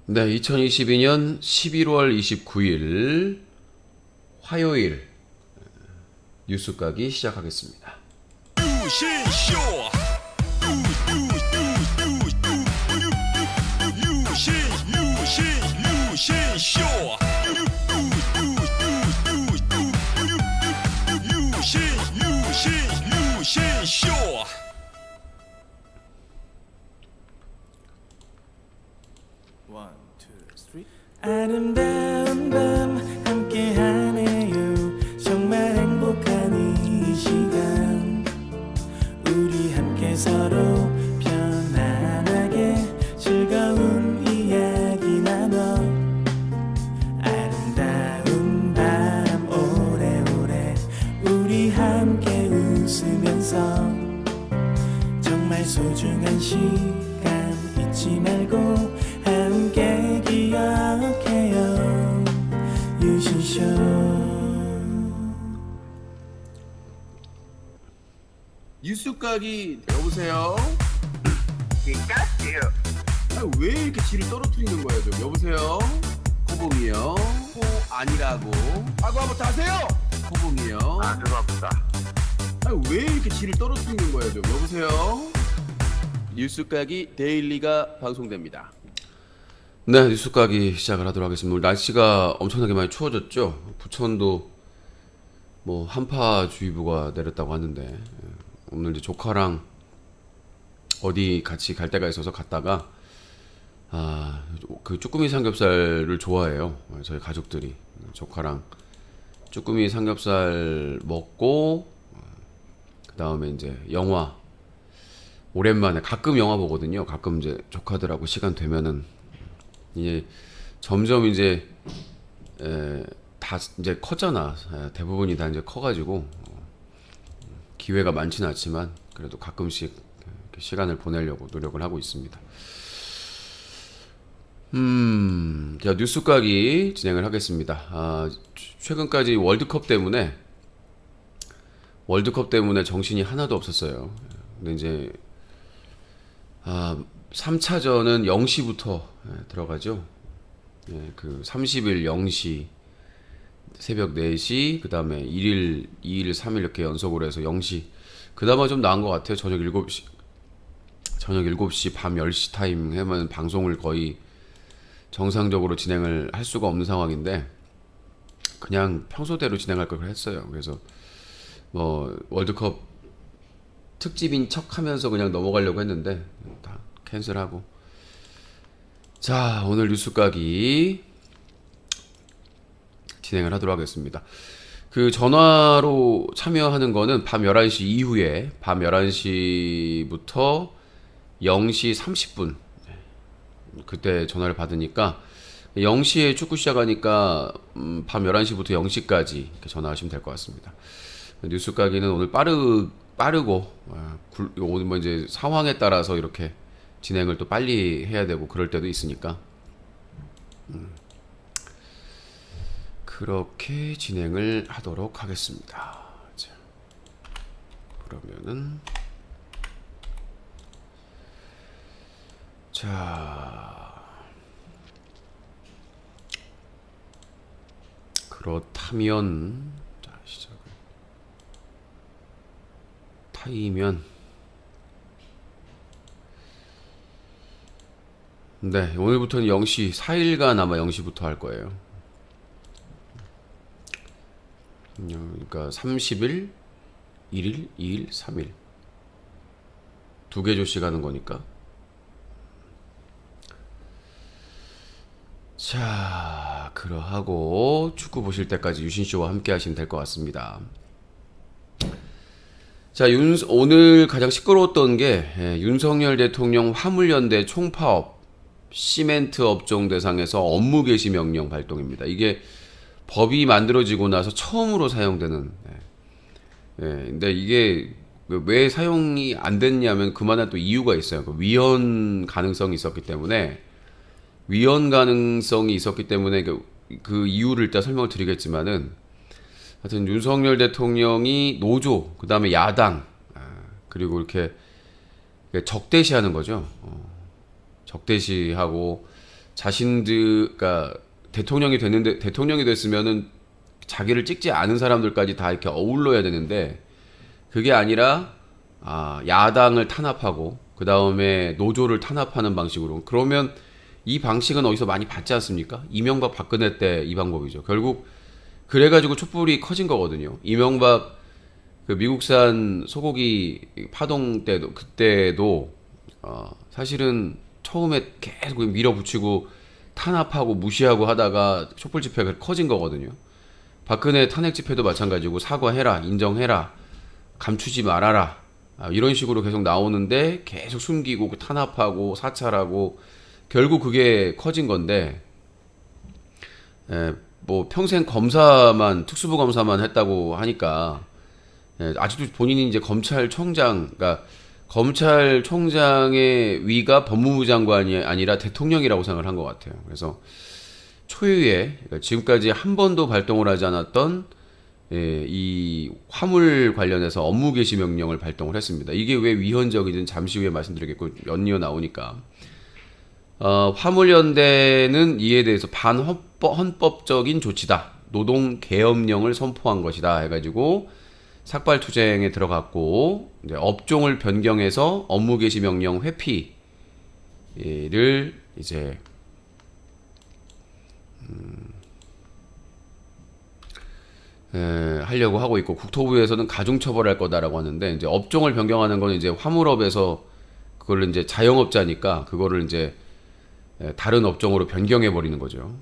네, 2022년 11월 29일 화요일 뉴스 까기 시작하겠습니다. 아름다운 밤 함께하네요. 정말 행복한 이 시간 우리 함께 서로 편안하게 즐거운 이야기 나눠 아름다운 밤 오래오래 우리 함께 웃으면서 정말 소중한 시간 잊지 말고 함께 기억해요. 유신쇼. 뉴스 까기 여보세요? 피카츄. 왜 이렇게 지를 떨어뜨리는 거야 좀. 여보세요? 코봉이요? 코 아니라고. 한번 다세요. 코봉이요? 그거 없다. 왜 이렇게 지를 떨어뜨리는 거야 좀. 여보세요? 뉴스 까기 데일리가 방송됩니다. 네, 뉴스 까기 시작을 하도록 하겠습니다. 오늘 날씨가 엄청나게 많이 추워졌죠. 부천도 뭐 한파주의보가 내렸다고 하는데 오늘 이제 조카랑 어디 같이 갈 데가 있어서 갔다가 그 쭈꾸미 삼겹살을 좋아해요. 저희 가족들이. 조카랑 쭈꾸미 삼겹살 먹고 그 다음에 이제 영화 오랜만에 가끔 영화 보거든요. 가끔 이제 조카들하고 시간 되면은 이제 점점 이제 다 이제 컸잖아. 대부분이 다 이제 커가지고 기회가 많지는 않지만 그래도 가끔씩 시간을 보내려고 노력을 하고 있습니다. 자, 뉴스 까기 진행을 하겠습니다. 최근까지 월드컵 때문에 정신이 하나도 없었어요. 근데 이제 3차전은 0시부터 들어가죠. 그 30일 0시 새벽 4시 그 다음에 1일, 2일, 3일 이렇게 연속으로 해서 0시 그나마 좀 나은 것 같아요. 저녁 7시 밤 10시 타임 하면 방송을 거의 정상적으로 진행을 할 수가 없는 상황인데 그냥 평소대로 진행할 걸 했어요. 그래서 뭐 월드컵 특집인 척 하면서 그냥 넘어가려고 했는데 다 캔슬하고. 자, 오늘 뉴스 까기 진행을 하도록 하겠습니다. 그 전화로 참여하는 거는 밤 11시 이후에 밤 11시부터 0시 30분 그때 전화를 받으니까 0시에 축구 시작하니까 밤 11시부터 0시까지 이렇게 전화하시면 될 것 같습니다. 뉴스 까기는 오늘 빠르고 오늘 뭐 이제 상황에 따라서 이렇게 진행을 또 빨리 해야 되고 그럴 때도 있으니까 그렇게 진행을 하도록 하겠습니다. 자, 그러면은 그렇다면 시작을 타이면 네, 오늘부터는 0시 4일간 아마 0시부터 할 거예요. 그러니까 30일, 1일, 2일, 3일 두 개 조씩 하는 거니까. 자, 그러하고 축구 보실 때까지 유신쇼와 함께 하시면 될 것 같습니다. 자, 오늘 가장 시끄러웠던 게 윤석열 대통령 화물연대 총파업 시멘트 업종 대상에서 업무 개시 명령 발동입니다. 이게 법이 만들어지고 나서 처음으로 사용되는. 근데 이게 왜 사용이 안 됐냐면 그만한 또 이유가 있어요. 위헌 가능성이 있었기 때문에 그 이유를 일단 설명을 드리겠지만은 하여튼 윤석열 대통령이 노조, 그 다음에 야당, 그리고 이렇게 적대시하는 거죠. 적대시하고 자신들, 그러니까 대통령이 됐으면은 자기를 찍지 않은 사람들까지 다 이렇게 어울러야 되는데 그게 아니라 야당을 탄압하고 그 다음에 노조를 탄압하는 방식으로. 그러면 이 방식은 어디서 많이 봤지 않습니까? 이명박 박근혜 때 이 방법이죠. 결국 그래가지고 촛불이 커진 거거든요. 이명박 그 미국산 소고기 파동 때도 그때도 사실은 처음에 계속 밀어붙이고 탄압하고 무시하고 하다가 촛불 집회가 커진 거거든요. 박근혜 탄핵 집회도 마찬가지고 사과해라, 인정해라, 감추지 말아라, 이런 식으로 계속 나오는데 계속 숨기고 탄압하고 사찰하고 결국 그게 커진 건데, 뭐 평생 검사만, 특수부 검사만 했다고 하니까 아직도 본인이 이제 검찰총장, 그러니까 검찰총장의 위가 법무부 장관이 아니라 대통령이라고 생각을 한 것 같아요. 그래서 초유의, 그러니까 지금까지 한 번도 발동을 하지 않았던 이 화물 관련해서 업무 개시 명령을 발동을 했습니다. 이게 왜 위헌적이든 잠시 후에 말씀드리겠고, 연이어 나오니까. 화물연대는 이에 대해서 반헌법적인 조치다, 노동개업령을 선포한 것이다 해가지고 삭발투쟁에 들어갔고, 이제 업종을 변경해서 업무 개시 명령 회피를 이제 하려고 하고 있고, 국토부에서는 가중처벌할 거다라고 하는데, 이제 업종을 변경하는 건 이제 화물업에서 그걸 이제 자영업자니까 그거를 이제 다른 업종으로 변경해 버리는 거죠.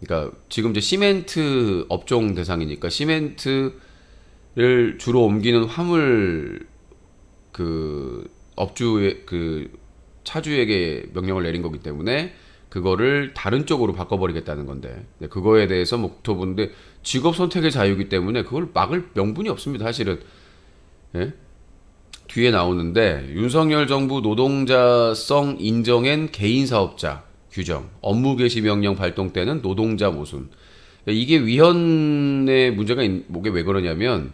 그러니까 지금 이제 시멘트 업종 대상이니까 시멘트를 주로 옮기는 화물 그 업주의 그 차주에게 명령을 내린 거기 때문에 그거를 다른 쪽으로 바꿔버리겠다는 건데, 그거에 대해서 뭐 국토부인데 직업 선택의 자유이기 때문에 그걸 막을 명분이 없습니다, 사실은. 예? 뒤에 나오는데, 윤석열 정부 노동자성 인정엔 개인사업자 규정, 업무 개시 명령 발동 때는 노동자 모순. 이게 위헌의 문제가 뭐게 왜 그러냐면,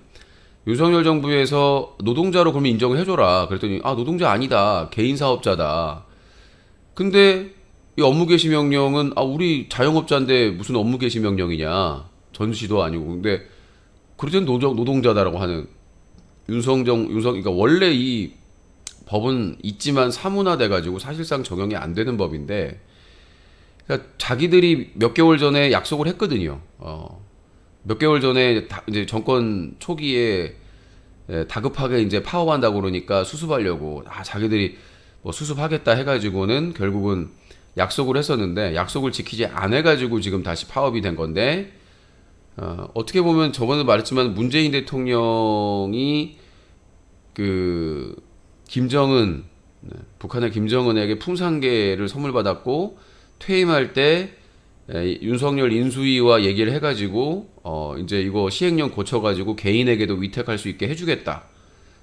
윤석열 정부에서 노동자로 그러면 인정을 해줘라 그랬더니 노동자 아니다, 개인사업자다. 근데 이 업무 개시 명령은 우리 자영업자인데 무슨 업무 개시 명령이냐, 전시도 아니고. 근데 그러던 노동자다라고 하는 그러니까 원래 이 법은 있지만 사문화돼 가지고 사실상 적용이 안 되는 법인데, 그러니까 자기들이 몇 개월 전에 약속을 했거든요. 몇 개월 전에 이제 정권 초기에 다급하게 이제 파업한다고 그러니까 수습하려고 자기들이 뭐 수습하겠다 해가지고는 결국은 약속을 했었는데, 약속을 지키지 않아가지고 지금 다시 파업이 된 건데, 어떻게 보면 저번에 말했지만 문재인 대통령이 그 김정은, 북한의 김정은에게 풍산개를 선물 받았고 퇴임할 때 윤석열 인수위와 얘기를 해가지고 이제 이거 시행령 고쳐가지고 개인에게도 위탁할 수 있게 해주겠다.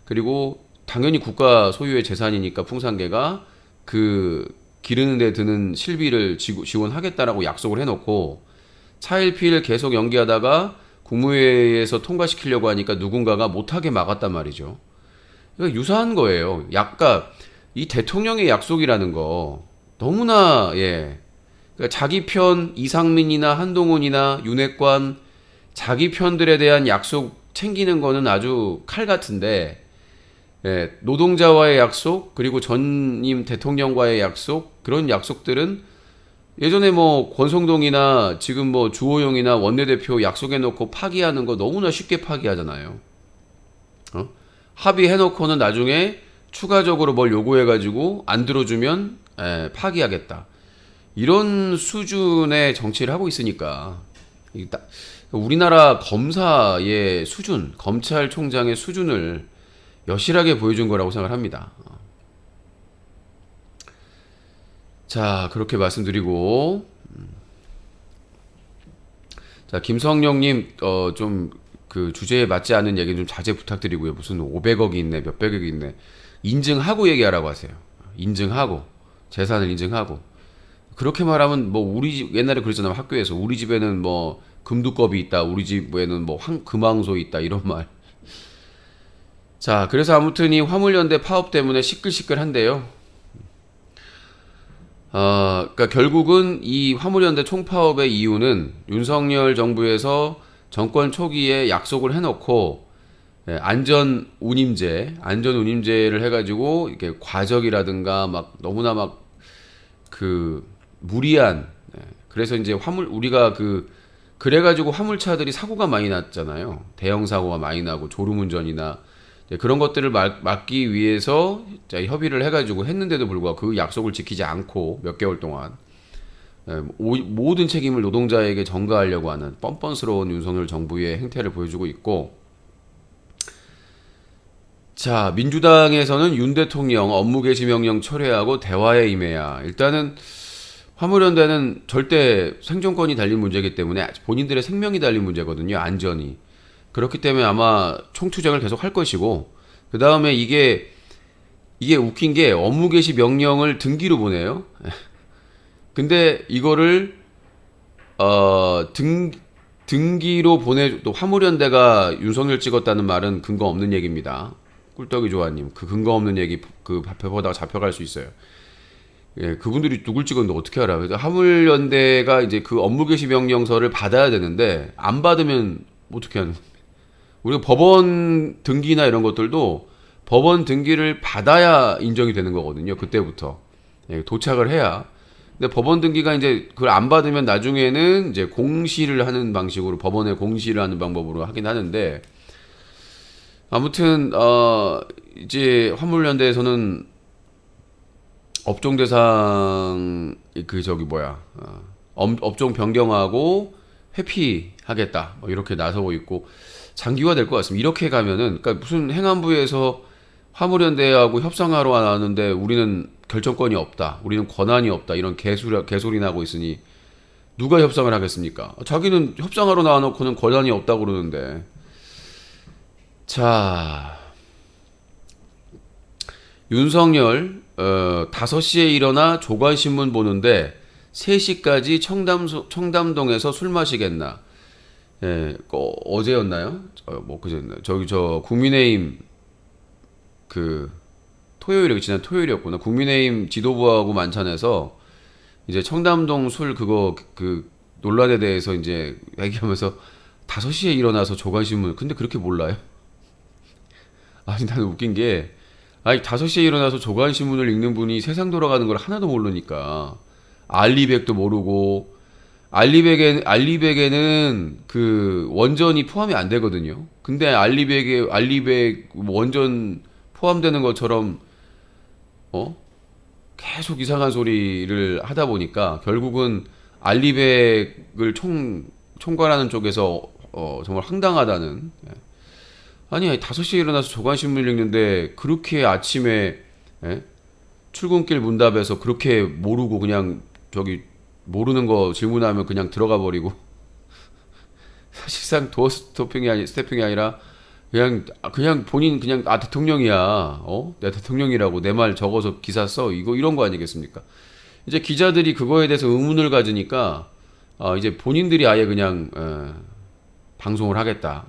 그리고 당연히 국가 소유의 재산이니까 풍산개가 그 기르는 데 드는 실비를 지원하겠다라고 약속을 해놓고 차일피일 계속 연기하다가 국무회의에서 통과시키려고 하니까 누군가가 못하게 막았단 말이죠. 그러니까 유사한 거예요. 약간 이 대통령의 약속이라는 거 너무나 그러니까 자기 편 이상민이나 한동훈이나 윤핵관 자기 편들에 대한 약속 챙기는 거는 아주 칼 같은데, 노동자와의 약속, 그리고 전임 대통령과의 약속, 그런 약속들은 예전에 뭐 권성동이나 지금 뭐 주호영이나 원내대표 약속해놓고 파기하는 거 너무나 쉽게 파기하잖아요. 합의해놓고는 나중에 추가적으로 뭘 요구해가지고 안 들어주면 파기하겠다. 이런 수준의 정치를 하고 있으니까 우리나라 검사의 수준, 검찰총장의 수준을 여실하게 보여준 거라고 생각을 합니다. 자, 그렇게 말씀드리고, 자, 김성령님, 좀 그 주제에 맞지 않은 얘기 좀 자제 부탁드리고요. 무슨 500억이 있네, 몇백억이 있네. 인증하고 얘기하라고 하세요. 인증하고, 재산을 인증하고. 그렇게 말하면 뭐 우리 집, 옛날에 그랬잖아요. 학교에서 우리 집에는 뭐 금두껍이 있다, 우리 집에는 뭐 금황소 있다, 이런 말. 자, 그래서 아무튼 이 화물연대 파업 때문에 시끌시끌한데요. 그러니까 결국은 이 화물연대 총파업의 이유는 윤석열 정부에서 정권 초기에 약속을 해놓고 안전 운임제를 해가지고 이렇게 과적이라든가 막 너무나 막 그 무리한 그래서 이제 우리가 그래가지고 화물차들이 사고가 많이 났잖아요. 대형 사고가 많이 나고 졸음운전이나 그런 것들을 막기 위해서 협의를 해가지고 했는데도 불구하고 그 약속을 지키지 않고 몇 개월 동안 모든 책임을 노동자에게 전가하려고 하는 뻔뻔스러운 윤석열 정부의 행태를 보여주고 있고, 자, 민주당에서는 윤 대통령 업무 개시 명령 철회하고 대화에 임해야. 일단은 화물연대는 절대 생존권이 달린 문제이기 때문에 본인들의 생명이 달린 문제거든요. 안전이. 그렇기 때문에 아마 총투쟁을 계속 할 것이고, 그 다음에 이게 웃긴 게 업무 개시 명령을 등기로 보내요. 근데 이거를 등기로 또 화물연대가 윤석열 찍었다는 말은 근거 없는 얘기입니다. 꿀떡이 조아님, 그 근거 없는 얘기 그 배보다가 잡혀갈 수 있어요. 예, 그분들이 누굴 찍었는데 어떻게 알아? 그래서 화물연대가 이제 그 업무 개시 명령서를 받아야 되는데 안 받으면 어떻게 하는 거예요? 우리가 법원 등기나 이런 것들도 법원 등기를 받아야 인정이 되는 거거든요. 그때부터 예, 도착을 해야. 근데 법원 등기가 이제 그걸 안 받으면 나중에는 이제 공시를 하는 방식으로 법원에 공시를 하는 방법으로 하긴 하는데, 아무튼 이제 화물연대에서는 업종 대상 업종 변경하고 회피하겠다 뭐 이렇게 나서고 있고 장기화될 것 같습니다. 이렇게 가면은 그러니까 무슨 행안부에서 화물연대하고 협상하러 나왔는데 우리는 결정권이 없다, 우리는 권한이 없다 이런 개소리나 하고 있으니 누가 협상을 하겠습니까? 자기는 협상하러 나와놓고는 권한이 없다고 그러는데. 자, 윤석열 5시에 일어나 조간신문 보는데 3시까지 청담동에서 술 마시겠나? 예, 어제였나요? 그제였나요? 저 국민의힘 지난 토요일이었구나. 국민의힘 지도부하고 만찬에서 이제 청담동 술 논란에 대해서 이제 얘기하면서 5시에 일어나서 조간신문, 근데 그렇게 몰라요? 아니, 나는 웃긴 게, 5시에 일어나서 조간신문을 읽는 분이 세상 돌아가는 걸 하나도 모르니까, 알리백도 모르고, 알리백에는 원전이 포함이 안 되거든요. 근데 알리백 원전 포함되는 것처럼, 계속 이상한 소리를 하다 보니까, 결국은 알리백을 총괄하는 쪽에서, 정말 황당하다는, 아니 5시에 일어나서 조간신문을 읽는데 그렇게 아침에 출근길 문답에서 그렇게 모르고 그냥 모르는 거 질문하면 그냥 들어가 버리고 사실상 도어 스태핑이 아니라 그냥 본인 대통령이야. 내가 대통령이라고 내 말 적어서 기사 써. 이런 거 아니겠습니까? 이제 기자들이 그거에 대해서 의문을 가지니까 이제 본인들이 아예 그냥 방송을 하겠다.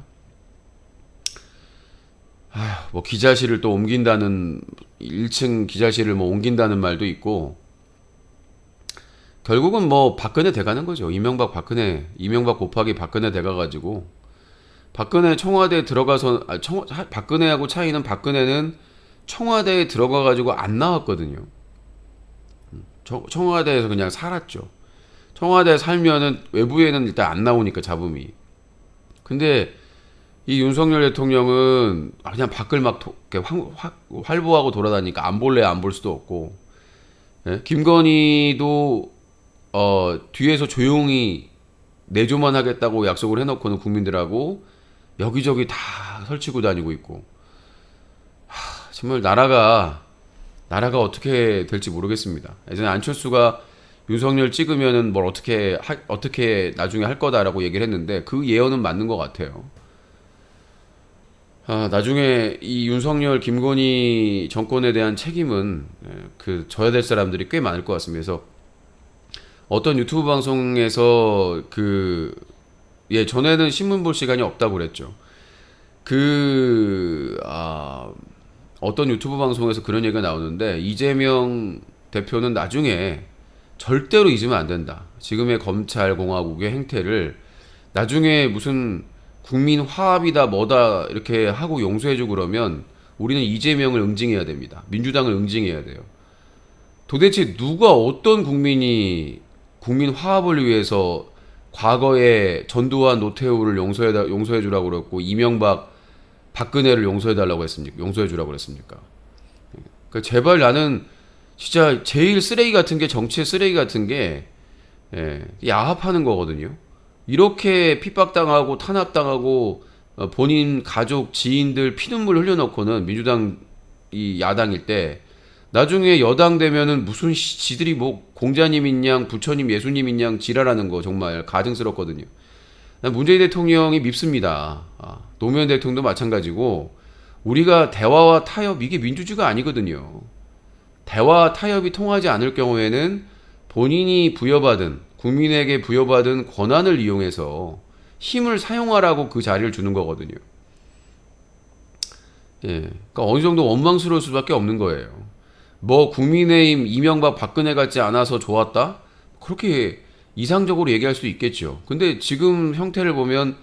뭐 기자실을 또 옮긴다는 1층 기자실을 뭐 옮긴다는 말도 있고, 결국은 뭐 박근혜 돼가는 거죠. 이명박 곱하기 박근혜 돼가가지고 박근혜 청와대에 들어가서 박근혜하고 차이는 박근혜는 청와대에 들어가가지고 안 나왔거든요. 청와대에서 그냥 살았죠. 청와대에 살면은 외부에는 일단 안 나오니까 잡음이. 근데 이 윤석열 대통령은 그냥 밖을 막 활보하고 돌아다니까 안 볼 수도 없고, 예? 김건희도 뒤에서 조용히 내조만 하겠다고 약속을 해놓고는 국민들하고 여기저기 다 설치고 다니고 있고, 정말 나라가 어떻게 될지 모르겠습니다. 예전에 안철수가 윤석열 찍으면은 뭘 어떻게 나중에 할 거다라고 얘기를 했는데 그 예언은 맞는 것 같아요. 나중에 이 윤석열, 김건희 정권에 대한 책임은 져야 될 사람들이 꽤 많을 것 같습니다. 그래서 어떤 유튜브 방송에서 전에는 신문 볼 시간이 없다고 그랬죠. 어떤 유튜브 방송에서 그런 얘기가 나오는데, 이재명 대표는 나중에 절대로 잊으면 안 된다. 지금의 검찰공화국의 행태를 나중에 무슨 국민 화합이다 뭐다 이렇게 하고 용서해주고 그러면 우리는 이재명을 응징해야 됩니다. 민주당을 응징해야 돼요. 도대체 누가 어떤 국민이 국민 화합을 위해서 과거에 전두환 노태우를 용서해주라고 그랬고 이명박 박근혜를 용서해달라고 했습니까? 용서해주라고 그랬습니까? 그러니까 제발 나는 진짜 제일 쓰레기 같은 게 정치의 쓰레기 같은 게 야합하는 거거든요. 이렇게 핍박당하고 탄압당하고 본인 가족 지인들 피눈물 흘려놓고는 민주당 이 야당일 때 나중에 여당 되면은 무슨 지들이 뭐 공자님인 양 부처님 예수님인 양 지랄하는 거 정말 가증스럽거든요. 난 문재인 대통령이 밉습니다. 노무현 대통령도 마찬가지고 우리가 대화와 타협 이게 민주주의가 아니거든요. 대화 타협이 통하지 않을 경우에는 본인이 부여받은 국민에게 부여받은 권한을 이용해서 힘을 사용하라고 그 자리를 주는 거거든요. 그러니까 어느 정도 원망스러울 수밖에 없는 거예요. 뭐 국민의힘 이명박 박근혜 같지 않아서 좋았다? 그렇게 이상적으로 얘기할 수 있겠죠. 근데 지금 형태를 보면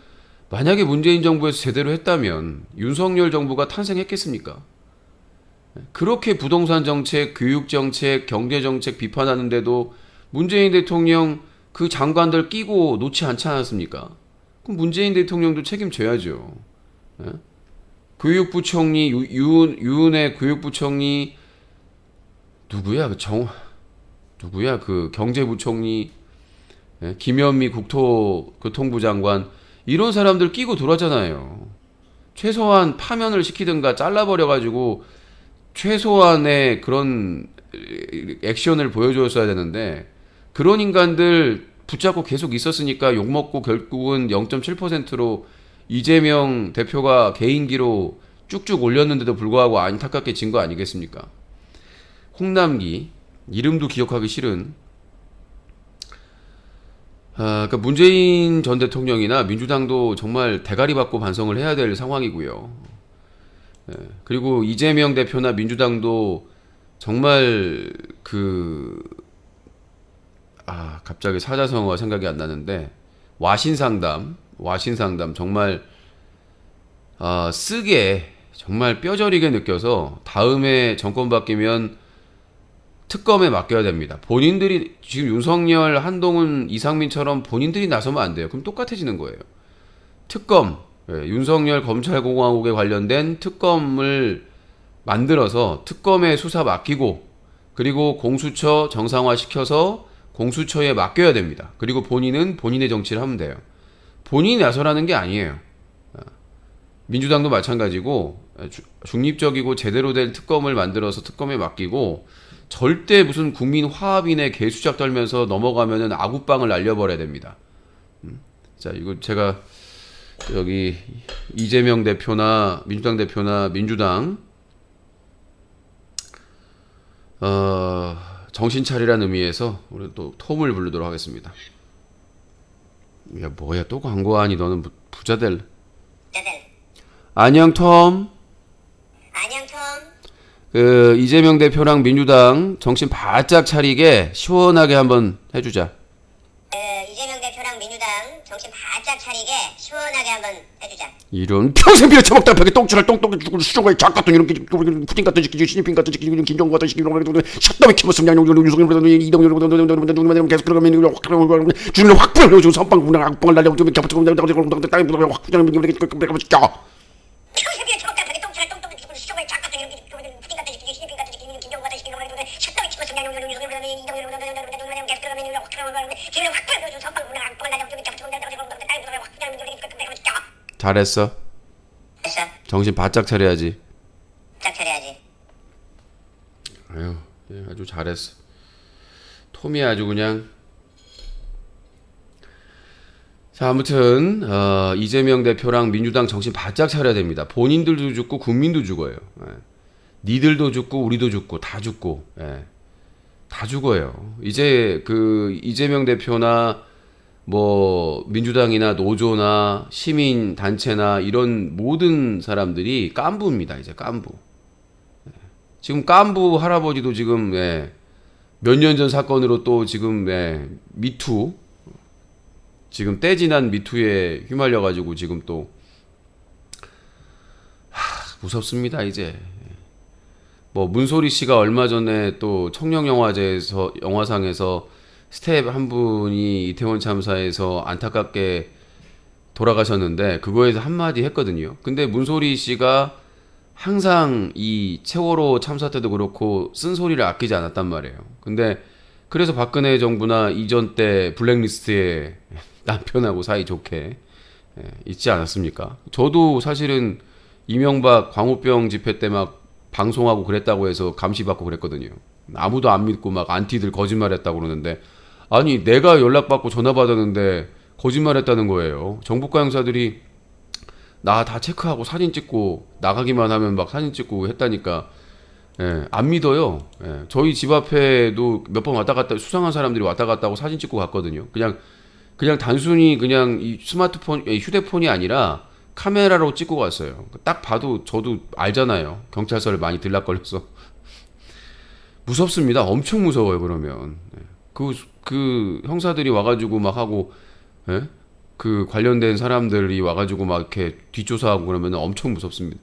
만약에 문재인 정부에서 제대로 했다면 윤석열 정부가 탄생했겠습니까? 그렇게 부동산 정책, 교육 정책, 경제 정책 비판하는데도 문재인 대통령 그 장관들 끼고 놓지 않지 않았습니까? 그럼 문재인 대통령도 책임져야죠. 교육부총리 유은혜 교육부총리 누구야 누구야 그 경제부총리 김현미 국토교통부 장관 이런 사람들 끼고 돌았잖아요. 최소한 파면을 시키든가 잘라버려가지고 최소한의 그런 액션을 보여줬어야 되는데 그런 인간들 붙잡고 계속 있었으니까 욕먹고 결국은 0.7%로 이재명 대표가 개인기로 쭉쭉 올렸는데도 불구하고 안타깝게 진 거 아니겠습니까? 홍남기 이름도 기억하기 싫은 그러니까 문재인 전 대통령이나 민주당도 정말 대가리 받고 반성을 해야 될 상황이고요. 그리고 이재명 대표나 민주당도 정말 갑자기 사자성어가 생각이 안 나는데 와신상담 정말 쓰게 정말 뼈저리게 느껴서 다음에 정권 바뀌면 특검에 맡겨야 됩니다. 본인들이 지금 윤석열, 한동훈, 이상민처럼 본인들이 나서면 안 돼요. 그럼 똑같아지는 거예요. 특검, 윤석열 검찰공화국에 관련된 특검을 만들어서 특검에 수사 맡기고 그리고 공수처 정상화시켜서 공수처에 맡겨야 됩니다. 그리고 본인은 본인의 정치를 하면 돼요. 본인이 나서라는 게 아니에요. 민주당도 마찬가지고 중립적이고 제대로 된 특검을 만들어서 특검에 맡기고 절대 무슨 국민 화합인의 개수작 떨면서 넘어가면은 아구빵을 날려버려야 됩니다. 자, 이거 제가 여기 이재명 대표나 민주당 대표나 민주당 정신 차리라는 의미에서 우리 또 톰을 부르도록 하겠습니다. 야, 뭐야 또 광고하니 너는 부자 될. 안녕 톰. 안녕 톰. 이재명 대표랑 민주당 정신 바짝 차리게 시원하게 한번 해주자. 이재명 대표랑 민주당 정신 바짝 차리게 시원하게 한번 해주자. 이런 평생 비려 처먹다 벽에 똥줄알 똥똥 죽을 수정과의 작 같은 이런 푸딩 같은 새끼 신입핑 같은 새끼 김정은 같은 새끼 샷다며 키웠으면 그냥 유성일 이동 계속 그러면 주를 확 불러주고 선빵 그냥 악빵을 날려 좀 겹쳐 평생 비려 처먹다 벽에 똥줄알 똥똥 죽을 수정과의 작 같은 이런 푸딩 같은 새끼 신입핑 같은 새끼 김정은 같은 새끼 샷다며 키웠으면 그냥 계속 그러면 주를 확 불러주고 선빵 그냥 악빵을 날려 좀 겹쳐 잘했어. 됐어. 정신 바짝 차려야지. 바짝 차려야지. 아유, 아주 잘했어. 톰이 아주 그냥. 자, 아무튼 이재명 대표랑 민주당 정신 바짝 차려야 됩니다. 본인들도 죽고 국민도 죽어요. 니들도 죽고 우리도 죽고 다 죽고 다 죽어요. 이제 이재명 대표나 뭐 민주당이나 노조나 시민 단체나 이런 모든 사람들이 깐부입니다. 이제 깐부. 지금 깐부 할아버지도 지금 몇 년 전 사건으로 또 지금 미투 지금 떼지난 미투에 휘말려가지고 지금 또 무섭습니다. 이제 뭐 문소리 씨가 얼마 전에 또 청룡영화제에서 영화상에서 스텝 한 분이 이태원 참사에서 안타깝게 돌아가셨는데 그거에서 한마디 했거든요. 근데 문소리 씨가 항상 이 세월호 참사 때도 그렇고 쓴소리를 아끼지 않았단 말이에요. 근데 그래서 박근혜 정부나 이전 때 블랙리스트에 남편하고 사이 좋게 있지 않았습니까? 저도 사실은 이명박 광우병 집회 때 막 방송하고 그랬다고 해서 감시받고 그랬거든요. 아무도 안 믿고 막 안티들 거짓말했다고 그러는데 아니 내가 연락받고 전화 받았는데 거짓말했다는 거예요. 정부과 형사들이 나 다 체크하고 사진 찍고 나가기만 하면 막 사진 찍고 했다니까 안 믿어요. 저희 집 앞에도 몇 번 왔다 갔다 수상한 사람들이 왔다 갔다 하고 사진 찍고 갔거든요. 그냥 단순히 그냥 이 스마트폰 휴대폰이 아니라 카메라로 찍고 갔어요. 딱 봐도 저도 알잖아요. 경찰서를 많이 들락거려서 무섭습니다. 엄청 무서워요. 그러면 그 형사들이 와가지고 막 하고 그 관련된 사람들이 와가지고 막 이렇게 뒷조사하고 그러면 엄청 무섭습니다.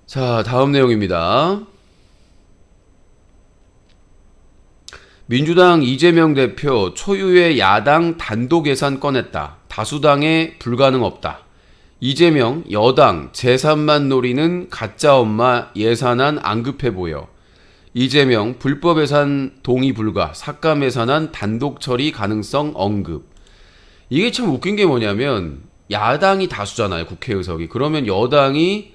자, 다음 내용입니다. 민주당 이재명 대표 초유의 야당 단독 예산 꺼냈다. 다수당에 불가능 없다. 이재명 여당 재산만 노리는 가짜 엄마 예산안 안 급해 보여. 이재명 불법 예산 동의 불가. 삭감 예산안 단독 처리 가능성 언급. 이게 참 웃긴 게 뭐냐면 야당이 다수잖아요. 국회의석이. 그러면 여당이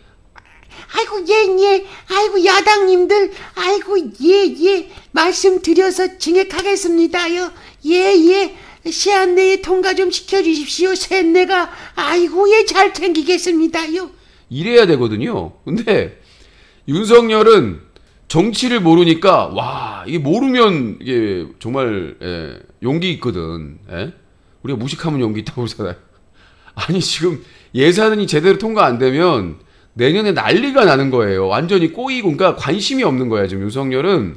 아이고 예 아이고 야당님들 아이고 예 말씀드려서 진행하겠습니다요. 예 시한 내에 통과 좀 시켜주십시오. 셋내가 아이고 예 잘 챙기겠습니다요. 이래야 되거든요. 근데 윤석열은 정치를 모르니까 와 이게 모르면 이게 정말 용기 있거든. 우리가 무식하면 용기 있다고 그러잖아요. 아니 지금 예산이 제대로 통과 안 되면 내년에 난리가 나는 거예요. 완전히 꼬이고 그러니까 관심이 없는 거야. 지금 윤석열은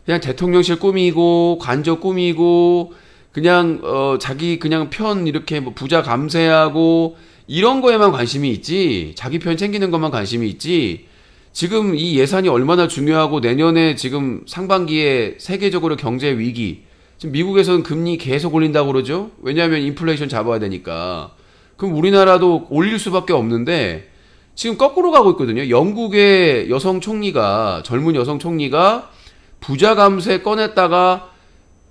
그냥 대통령실 꾸미고 관저 꾸미고 그냥 자기 그냥 편 이렇게 뭐 부자 감세하고 이런 거에만 관심이 있지 자기 편 챙기는 것만 관심이 있지 지금 이 예산이 얼마나 중요하고 내년에 지금 상반기에 세계적으로 경제 위기 지금 미국에서는 금리 계속 올린다고 그러죠. 왜냐하면 인플레이션 잡아야 되니까. 그럼 우리나라도 올릴 수밖에 없는데 지금 거꾸로 가고 있거든요. 영국의 여성 총리가 젊은 여성 총리가 부자 감세 꺼냈다가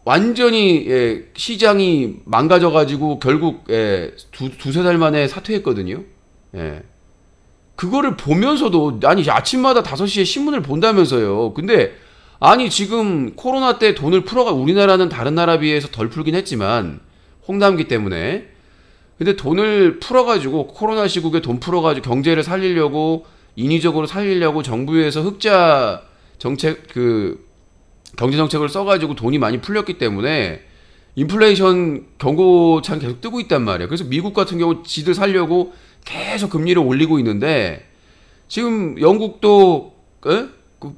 완전히 시장이 망가져가지고 결국 두세 달 만에 사퇴했거든요. 그거를 보면서도 아니 아침마다 5시에 신문을 본다면서요. 근데 아니 지금 코로나 때 돈을 풀어가 우리나라는 다른 나라 비해서 덜 풀긴 했지만 홍남기 때문에 근데 돈을 풀어가지고 코로나 시국에 돈 풀어가지고 경제를 살리려고 인위적으로 살리려고 정부에서 흑자 정책 경제 정책을 써가지고 돈이 많이 풀렸기 때문에 인플레이션 경고창 계속 뜨고 있단 말이에요. 그래서 미국 같은 경우 지들 살려고 계속 금리를 올리고 있는데 지금 영국도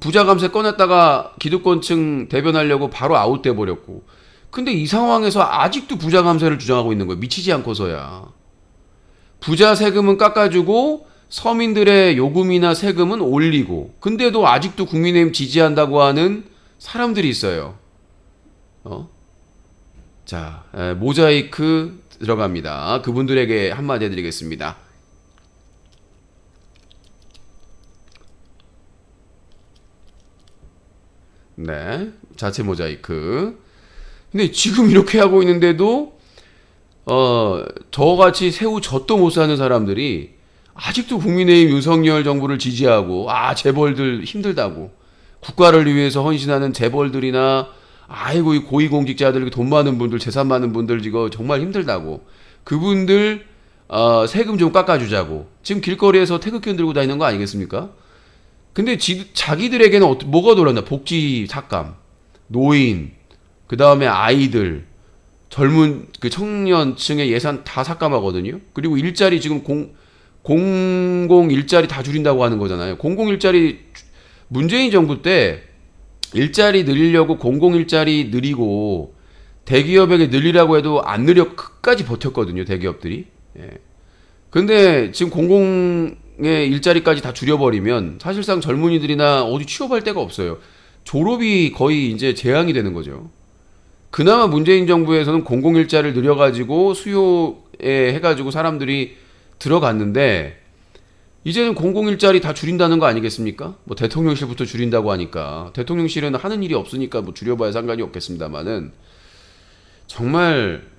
부자 감세 꺼냈다가 기득권층 대변하려고 바로 아웃돼 버렸고 근데 이 상황에서 아직도 부자 감세를 주장하고 있는 거예요. 미치지 않고서야. 부자 세금은 깎아주고 서민들의 요금이나 세금은 올리고 근데도 아직도 국민의힘 지지한다고 하는 사람들이 있어요. 자, 모자이크 들어갑니다. 그분들에게 한마디 해드리겠습니다. 네, 자체 모자이크. 근데 지금 이렇게 하고 있는데도 저같이 새우 젖도 못 사는 사람들이 아직도 국민의힘 윤석열 정부를 지지하고 재벌들 힘들다고 국가를 위해서 헌신하는 재벌들이나 아이고 이 고위공직자들 돈 많은 분들 재산 많은 분들 이거 정말 힘들다고 그분들 세금 좀 깎아주자고 지금 길거리에서 태극기 들고 다니는 거 아니겠습니까? 근데 자기들에게는 뭐가 돌았나? 복지 삭감, 노인, 그 다음에 아이들, 젊은 그 청년층의 예산 다 삭감하거든요. 그리고 일자리 지금 공공 일자리 다 줄인다고 하는 거잖아요. 공공 일자리 문재인 정부 때 일자리 늘리려고 공공 일자리 늘리고 대기업에게 늘리라고 해도 안 늘려 끝까지 버텼거든요. 대기업들이. 예. 근데 지금 공공의 일자리까지 다 줄여버리면 사실상 젊은이들이나 어디 취업할 데가 없어요. 졸업이 거의 이제 재앙이 되는 거죠. 그나마 문재인 정부에서는 공공 일자리를 늘려가지고 수요에 해가지고 사람들이 들어갔는데 이제는 공공 일자리 다 줄인다는 거 아니겠습니까? 뭐 대통령실부터 줄인다고 하니까 대통령실은 하는 일이 없으니까 뭐 줄여봐야 상관이 없겠습니다만은 정말.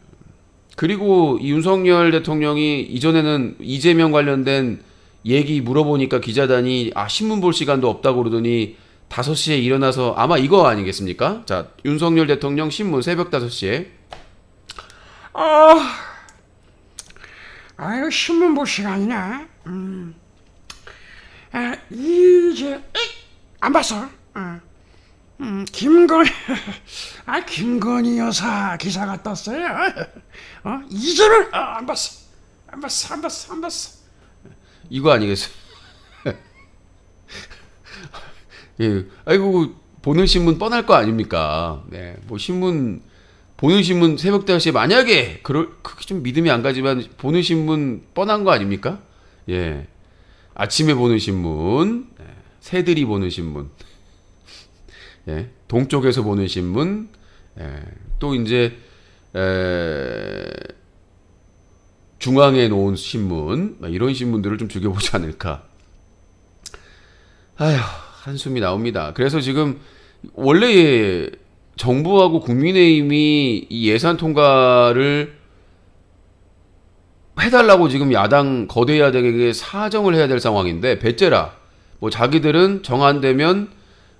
그리고 이 윤석열 대통령이 이전에는 이재명 관련된 얘기 물어보니까 기자단이 신문 볼 시간도 없다고 그러더니 5시에 일어나서 아마 이거 아니겠습니까? 자, 윤석열 대통령 신문 새벽 5시에 아유 신문 볼 시간이나 이제 안 봤어. 김건희 여사 기사가 떴어요. 이제는 안 봤어. 이거 아니겠어요? 예, 아이고 보는 신문 뻔할 거 아닙니까? 네, 뭐 신문 보는 신문 새벽 5시에 만약에 그게 좀 믿음이 안 가지만 보는 신문 뻔한 거 아닙니까? 예, 아침에 보는 신문, 새들이 보는 신문. 예, 동쪽에서 보는 신문, 또 이제 중앙에 놓은 신문, 이런 신문들을 좀 즐겨보지 않을까. 아휴, 한숨이 나옵니다. 그래서 지금 원래 정부하고 국민의힘이 이 예산 통과를 해달라고 지금 야당 거대 야당에게 사정을 해야 될 상황인데 배째라. 뭐 자기들은 정 안 되면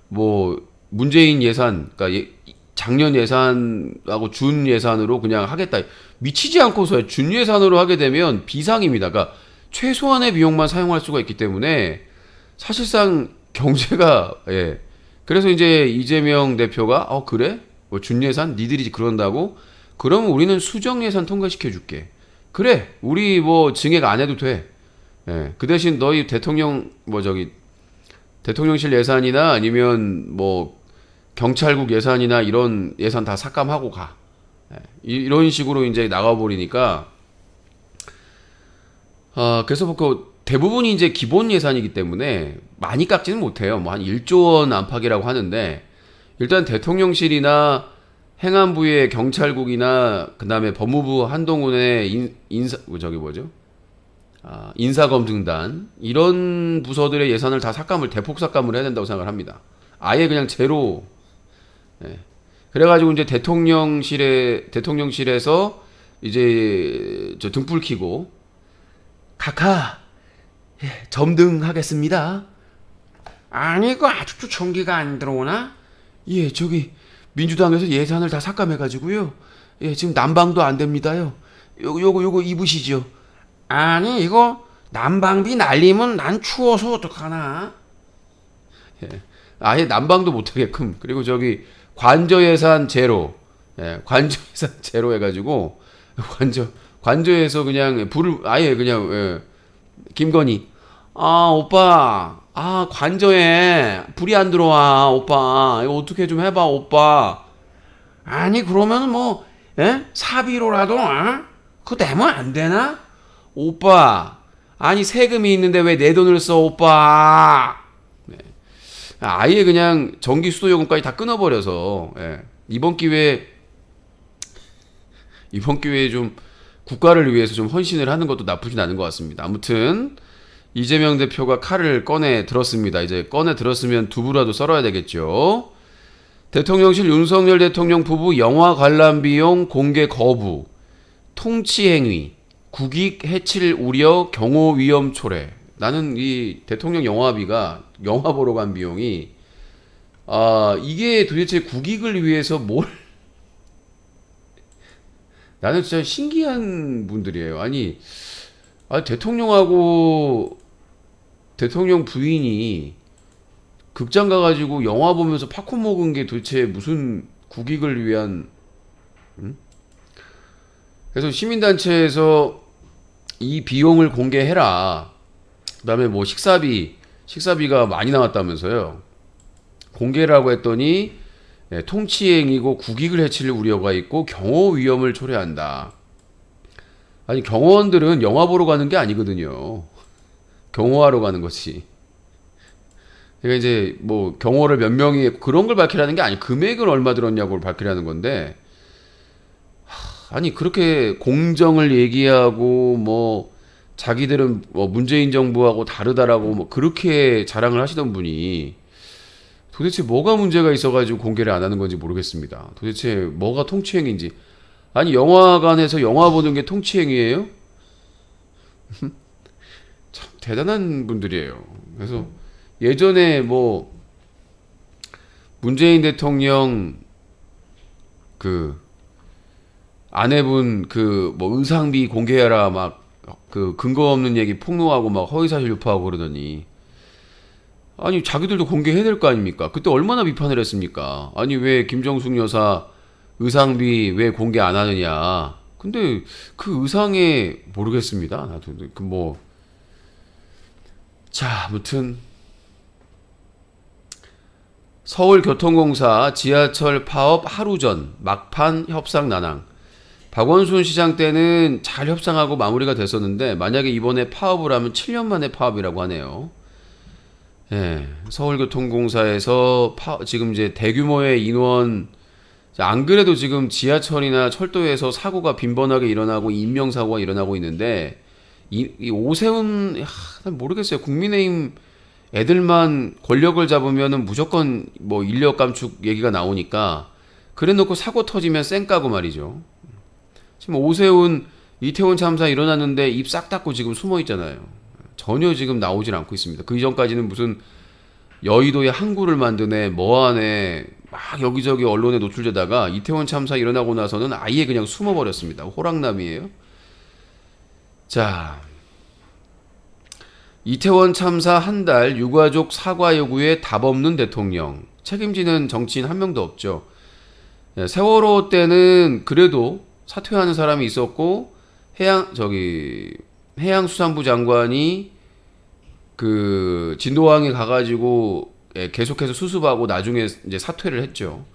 뭐 문재인 예산, 그러니까 작년 예산하고 준 예산으로 그냥 하겠다. 미치지 않고서 준 예산으로 하게 되면 비상입니다. 그러니까 최소한의 비용만 사용할 수가 있기 때문에 사실상 경제가 그래서 이제 이재명 대표가 그래? 뭐 준 예산 니들이 그런다고? 그러면 우리는 수정 예산 통과시켜 줄게. 그래. 우리 뭐 증액 안 해도 돼. 그 대신 너희 대통령실 예산이나 아니면 뭐 경찰국 예산이나 이런 예산 다 삭감하고 가. 이런 식으로 이제 나가버리니까 그래서 그 대부분이 이제 기본 예산이기 때문에 많이 깎지는 못해요. 뭐 한 1조 원 안팎이라고 하는데 일단 대통령실이나 행안부의 경찰국이나 그다음에 법무부 한동훈의 인사검증단 이런 부서들의 예산을 다 대폭 삭감을 해야 된다고 생각을 합니다. 아예 그냥 제로. 그래가지고 이제 대통령실에서 이제 저 등불 켜고 카카 점등하겠습니다. 아니 그 아직도 전기가 안 들어오나? 예, 저기 민주당에서 예산을 다 삭감해가지고요. 예, 지금 난방도 안 됩니다요. 요거 입으시죠. 아니 이거 난방비 날리면 난 추워서 어떡하나? 예, 아예 난방도 못하게끔. 그리고 저기 관저 예산 제로. 관저 예산 제로 해가지고 관저에서 그냥 불을 아예 그냥 김건희 오빠 관저에 불이 안 들어와 오빠 이거 어떻게 좀 해봐 오빠. 아니 그러면 뭐 사비로라도 그거 내면 안 되나? 오빠 아니 세금이 있는데 왜 내 돈을 써 오빠. 아예 그냥 전기 수도요금까지 다 끊어버려서 이번 기회에 좀 국가를 위해서 좀 헌신을 하는 것도 나쁘진 않은 것 같습니다. 아무튼 이재명 대표가 칼을 꺼내 들었습니다. 이제 꺼내 들었으면 두부라도 썰어야 되겠죠. 대통령실 윤석열 대통령 부부 영화 관람 비용 공개 거부, 통치행위, 국익 해칠 우려, 경호 위험 초래. 나는 이 대통령 영화비가 영화 보러 간 비용이 이게 도대체 국익을 위해서 뭘 나는 진짜 신기한 분들이에요. 아니 대통령하고 대통령 부인이 극장 가가지고 영화 보면서 팝콘 먹은 게 도대체 무슨 국익을 위한 그래서 시민단체에서 이 비용을 공개해라. 그 다음에 뭐 식사비가 많이 나왔다면서요. 공개라고 했더니 통치행위고 국익을 해칠 우려가 있고 경호 위험을 초래한다. 아니 경호원들은 영화 보러 가는 게 아니거든요. 경호하러 가는 거지. 그러니까 이제 뭐 경호를 몇 명이 했고 그런 걸 밝히라는 게 아니 금액을 얼마 들었냐고를 밝히라는 건데 아니 그렇게 공정을 얘기하고 뭐 자기들은 뭐 문재인 정부하고 다르다라고 뭐 그렇게 자랑을 하시던 분이 도대체 뭐가 문제가 있어가지고 공개를 안 하는 건지 모르겠습니다. 도대체 뭐가 통치행위인지. 아니 영화관에서 영화 보는 게 통치행위예요? 참 대단한 분들이에요. 그래서 예전에 뭐 문재인 대통령 그 아내분 그 뭐 의상비 공개해라 막 그 근거 없는 얘기 폭로하고 막 허위사실 유포하고 그러더니 아니 자기들도 공개해야 될 거 아닙니까? 그때 얼마나 비판을 했습니까? 아니 왜 김정숙 여사 의상비 왜 공개 안 하느냐? 근데 그 의상에 모르겠습니다. 나도 그 뭐 자 아무튼 서울교통공사 지하철 파업 하루 전 막판 협상 난항. 박원순 시장 때는 잘 협상하고 마무리가 됐었는데 만약에 이번에 파업을 하면 7년 만에 파업이라고 하네요. 예, 서울교통공사에서 지금 이제 대규모의 인원 안 그래도 지금 지하철이나 철도에서 사고가 빈번하게 일어나고 인명사고가 일어나고 있는데 이 오세훈 난 모르겠어요. 국민의힘 애들만 권력을 잡으면은 무조건 뭐 인력 감축 얘기가 나오니까 그래놓고 사고 터지면 쌩까고 말이죠. 지금 오세훈 이태원 참사 일어났는데 입 싹 닫고 지금 숨어 있잖아요. 전혀 지금 나오질 않고 있습니다. 그 이전까지는 무슨 여의도에 항구를 만드네 뭐하네 막 여기저기 언론에 노출되다가 이태원 참사 일어나고 나서는 아예 그냥 숨어버렸습니다. 호랑나비예요. 자, 이태원 참사 한 달 유가족 사과 요구에 답 없는 대통령. 책임지는 정치인 한 명도 없죠. 세월호 때는 그래도 사퇴하는 사람이 있었고 해양수산부 장관이 그 진도항에 가가지고 계속해서 수습하고 나중에 이제 사퇴를 했죠.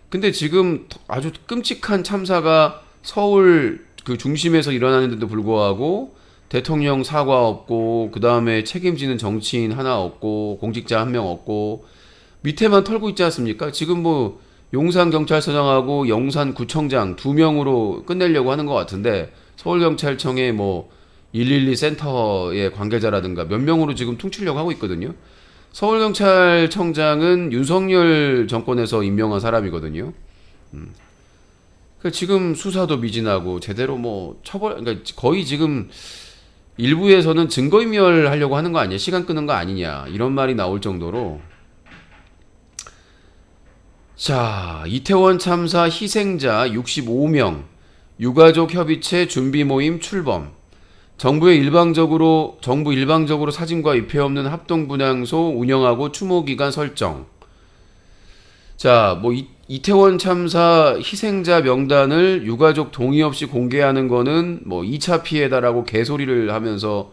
근데 지금 아주 끔찍한 참사가 서울 그 중심에서 일어나는데도 불구하고 대통령 사과 없고 그 다음에 책임지는 정치인 하나 없고 공직자 한 명 없고 밑에만 털고 있지 않습니까? 지금 뭐 용산경찰서장하고 영산구청장 2명으로 끝내려고 하는 것 같은데 서울경찰청에 뭐 112 센터의 관계자라든가 몇 명으로 지금 퉁치려고 하고 있거든요. 서울경찰청장은 윤석열 정권에서 임명한 사람이거든요. 그러니까 지금 수사도 미진하고 제대로 뭐 그러니까 거의 지금 일부에서는 증거인멸하려고 하는 거 아니야? 시간 끄는 거 아니냐? 이런 말이 나올 정도로. 자, 이태원 참사 희생자 65명, 유가족 협의체 준비 모임 출범. 정부 일방적으로 사진과 위패 없는 합동분향소 운영하고 추모기간 설정. 자, 뭐 이태원 참사 희생자 명단을 유가족 동의 없이 공개하는 거는 뭐 2차 피해다라고 개소리를 하면서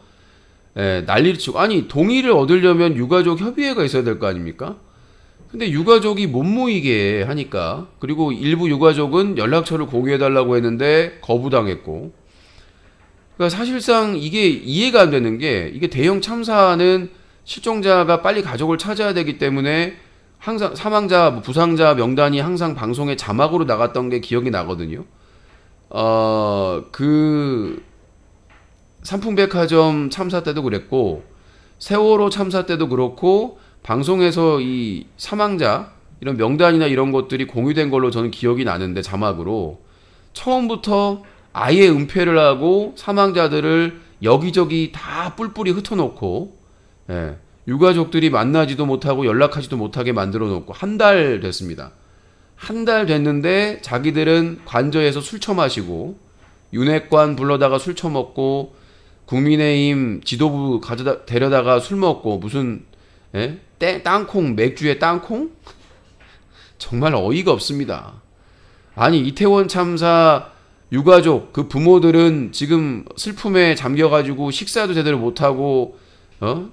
난리를 치고 아니 동의를 얻으려면 유가족 협의회가 있어야 될 거 아닙니까? 근데 유가족이 못 모이게 하니까 그리고 일부 유가족은 연락처를 공유해달라고 했는데 거부당했고 그러니까 사실상 이게 이해가 안 되는 게 이게 대형 참사는 실종자가 빨리 가족을 찾아야 되기 때문에 항상 사망자, 부상자 명단이 항상 방송에 자막으로 나갔던 게 기억이 나거든요. 그 삼풍백화점 참사 때도 그랬고 세월호 참사 때도 그렇고 방송에서 이 사망자 이런 명단이나 이런 것들이 공유된 걸로 저는 기억이 나는데 자막으로 처음부터 아예 은폐를 하고 사망자들을 여기저기 다 뿔뿔이 흩어놓고 유가족들이 만나지도 못하고 연락하지도 못하게 만들어 놓고 한 달 됐습니다. 한 달 됐는데 자기들은 관저에서 술 처마시고 윤핵관 불러다가 술 처먹고 국민의힘 지도부 데려다가 술 먹고 무슨 땅콩 맥주에 땅콩? 정말 어이가 없습니다. 아니 이태원 참사 유가족 그 부모들은 지금 슬픔에 잠겨가지고 식사도 제대로 못하고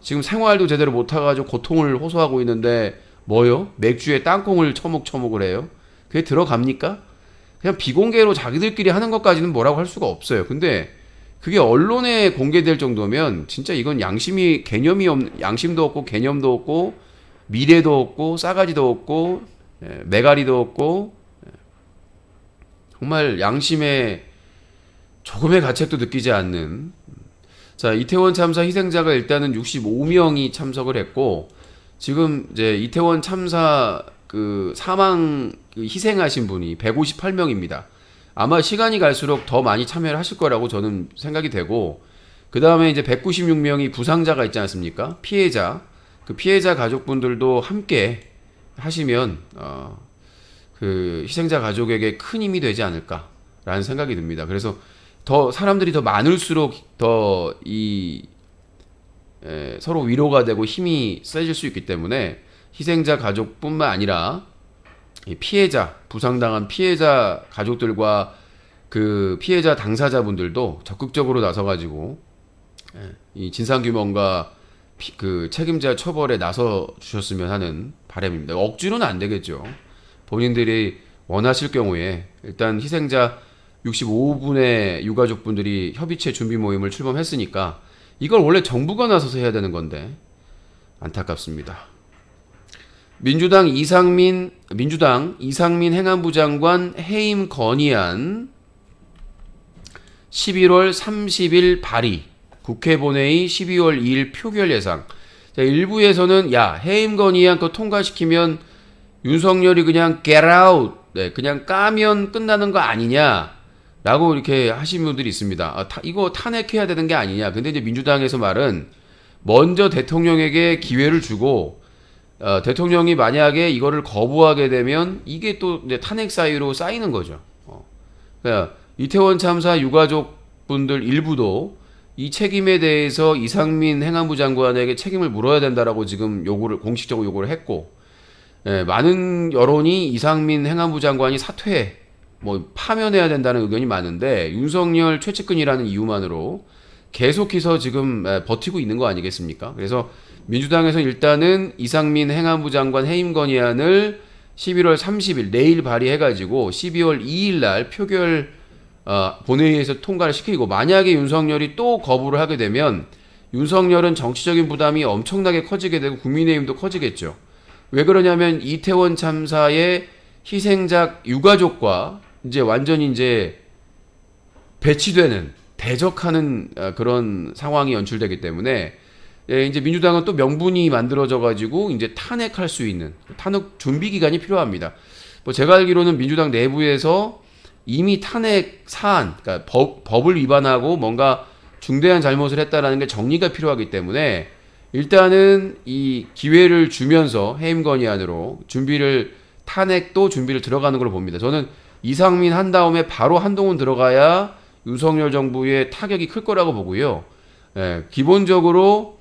지금 생활도 제대로 못해가지고 고통을 호소하고 있는데 뭐요? 맥주에 땅콩을 처먹을 해요? 그게 들어갑니까? 그냥 비공개로 자기들끼리 하는 것까지는 뭐라고 할 수가 없어요. 근데 그게 언론에 공개될 정도면 진짜 이건 양심도 없고 개념도 없고 미래도 없고 싸가지도 없고 매가리도 없고 정말 양심에 조금의 가책도 느끼지 않는. 자, 이태원 참사 희생자가 일단은 65명이 참석을 했고 지금 이제 이태원 참사 그 사망 희생하신 분이 158명입니다. 아마 시간이 갈수록 더 많이 참여를 하실 거라고 저는 생각이 되고, 그 다음에 이제 196명이 부상자가 있지 않습니까? 피해자. 그 피해자 가족분들도 함께 하시면 그 희생자 가족에게 큰 힘이 되지 않을까라는 생각이 듭니다. 그래서 더 사람들이 더 많을수록 더 서로 위로가 되고 힘이 세질 수 있기 때문에 희생자 가족뿐만 아니라 피해자, 부상당한 피해자 가족들과 그 피해자 당사자분들도 적극적으로 나서가지고 이 진상규명과 그 책임자 처벌에 나서 주셨으면 하는 바람입니다. 억지로는 안 되겠죠. 본인들이 원하실 경우에 일단 희생자 65분의 유가족분들이 협의체 준비 모임을 출범했으니까 이걸 원래 정부가 나서서 해야 되는 건데 안타깝습니다. 민주당 이상민 행안부 장관 해임 건의안 11월 30일 발의, 국회 본회의 12월 2일 표결 예상. 자, 일부에서는 야, 해임 건의안 그거 통과시키면 윤석열이 그냥 get out, 그냥 까면 끝나는 거 아니냐 라고 이렇게 하신 분들이 있습니다. 이거 탄핵해야 되는 게 아니냐. 근데 이제 민주당에서 말은 먼저 대통령에게 기회를 주고 대통령이 만약에 이거를 거부하게 되면 이게 또 이제 탄핵 사유로 쌓이는 거죠. 그러니까 이태원 참사 유가족분들 일부도 이 책임에 대해서 이상민 행안부 장관에게 책임을 물어야 된다라고 지금 공식적으로 요구를 했고, 많은 여론이 이상민 행안부 장관이 파면해야 된다는 의견이 많은데 윤석열 최측근이라는 이유만으로 계속해서 지금 버티고 있는 거 아니겠습니까? 그래서 민주당에서 일단은 이상민 행안부 장관 해임 건의안을 11월 30일 내일 발의해가지고 12월 2일 날 표결 본회의에서 통과를 시키고, 만약에 윤석열이 또 거부를 하게 되면 윤석열은 정치적인 부담이 엄청나게 커지게 되고 국민의힘도 커지겠죠. 왜 그러냐면 이태원 참사의 희생자 유가족과 이제 완전히 이제 배치되는 대적하는 그런 상황이 연출되기 때문에 이제 민주당은 또 명분이 만들어져 가지고 이제 탄핵할 수 있는 탄핵 준비 기간이 필요합니다. 뭐 제가 알기로는 민주당 내부에서 이미 탄핵 사안, 그러니까 법을 위반하고 뭔가 중대한 잘못을 했다라는 게 정리가 필요하기 때문에 일단은 이 기회를 주면서 해임 건의안으로 탄핵도 준비를 들어가는 걸로 봅니다. 저는 이상민 한 다음에 바로 한동훈 들어가야 윤석열 정부의 타격이 클 거라고 보고요. 기본적으로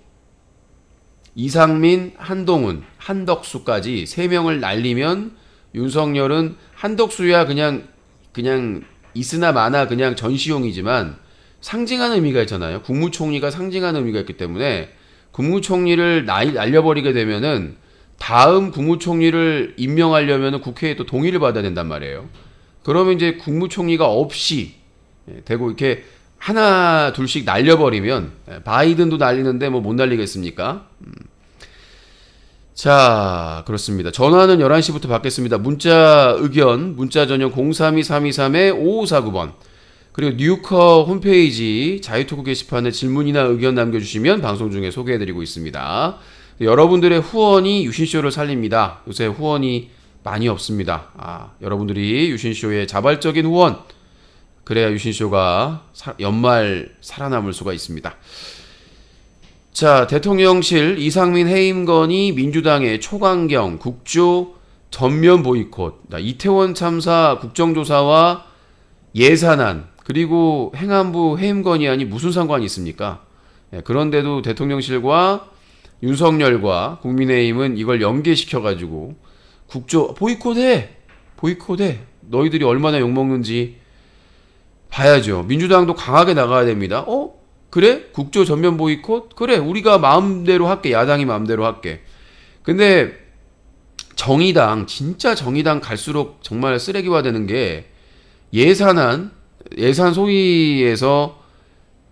이상민, 한동훈, 한덕수까지 3명을 날리면 윤석열은 한덕수야 그냥 있으나 마나 그냥 전시용이지만 상징하는 의미가 있잖아요. 국무총리가 상징하는 의미가 있기 때문에 국무총리를 날려버리게 되면은 다음 국무총리를 임명하려면 국회에 또 동의를 받아야 된단 말이에요. 그러면 이제 국무총리가 없이 되고 이렇게 하나 둘씩 날려버리면 바이든도 날리는데 뭐 못 날리겠습니까? 자, 그렇습니다. 전화는 11시부터 받겠습니다. 문자 전용 032-323-5549번. 그리고 뉴커 홈페이지 자유토크 게시판에 질문이나 의견 남겨주시면 방송 중에 소개해드리고 있습니다. 여러분들의 후원이 유신쇼를 살립니다. 요새 후원이 많이 없습니다. 여러분들이 유신쇼의 자발적인 후원, 그래야 유신쇼가 연말 살아남을 수가 있습니다. 자, 대통령실 이상민 해임 건의, 민주당의 초강경, 국조 전면 보이콧, 이태원 참사 국정조사와 예산안, 그리고 행안부 해임 건의안이 무슨 상관이 있습니까? 그런데도 대통령실과 윤석열과 국민의힘은 이걸 연계시켜가지고 국조 보이콧해! 너희들이 얼마나 욕먹는지 봐야죠. 민주당도 강하게 나가야 됩니다. 그래? 국조 전면 보이콧? 그래, 우리가 마음대로 할게. 야당이 마음대로 할게. 근데 정의당, 진짜 정의당 갈수록 정말 쓰레기화 되는 게 예산 소위에서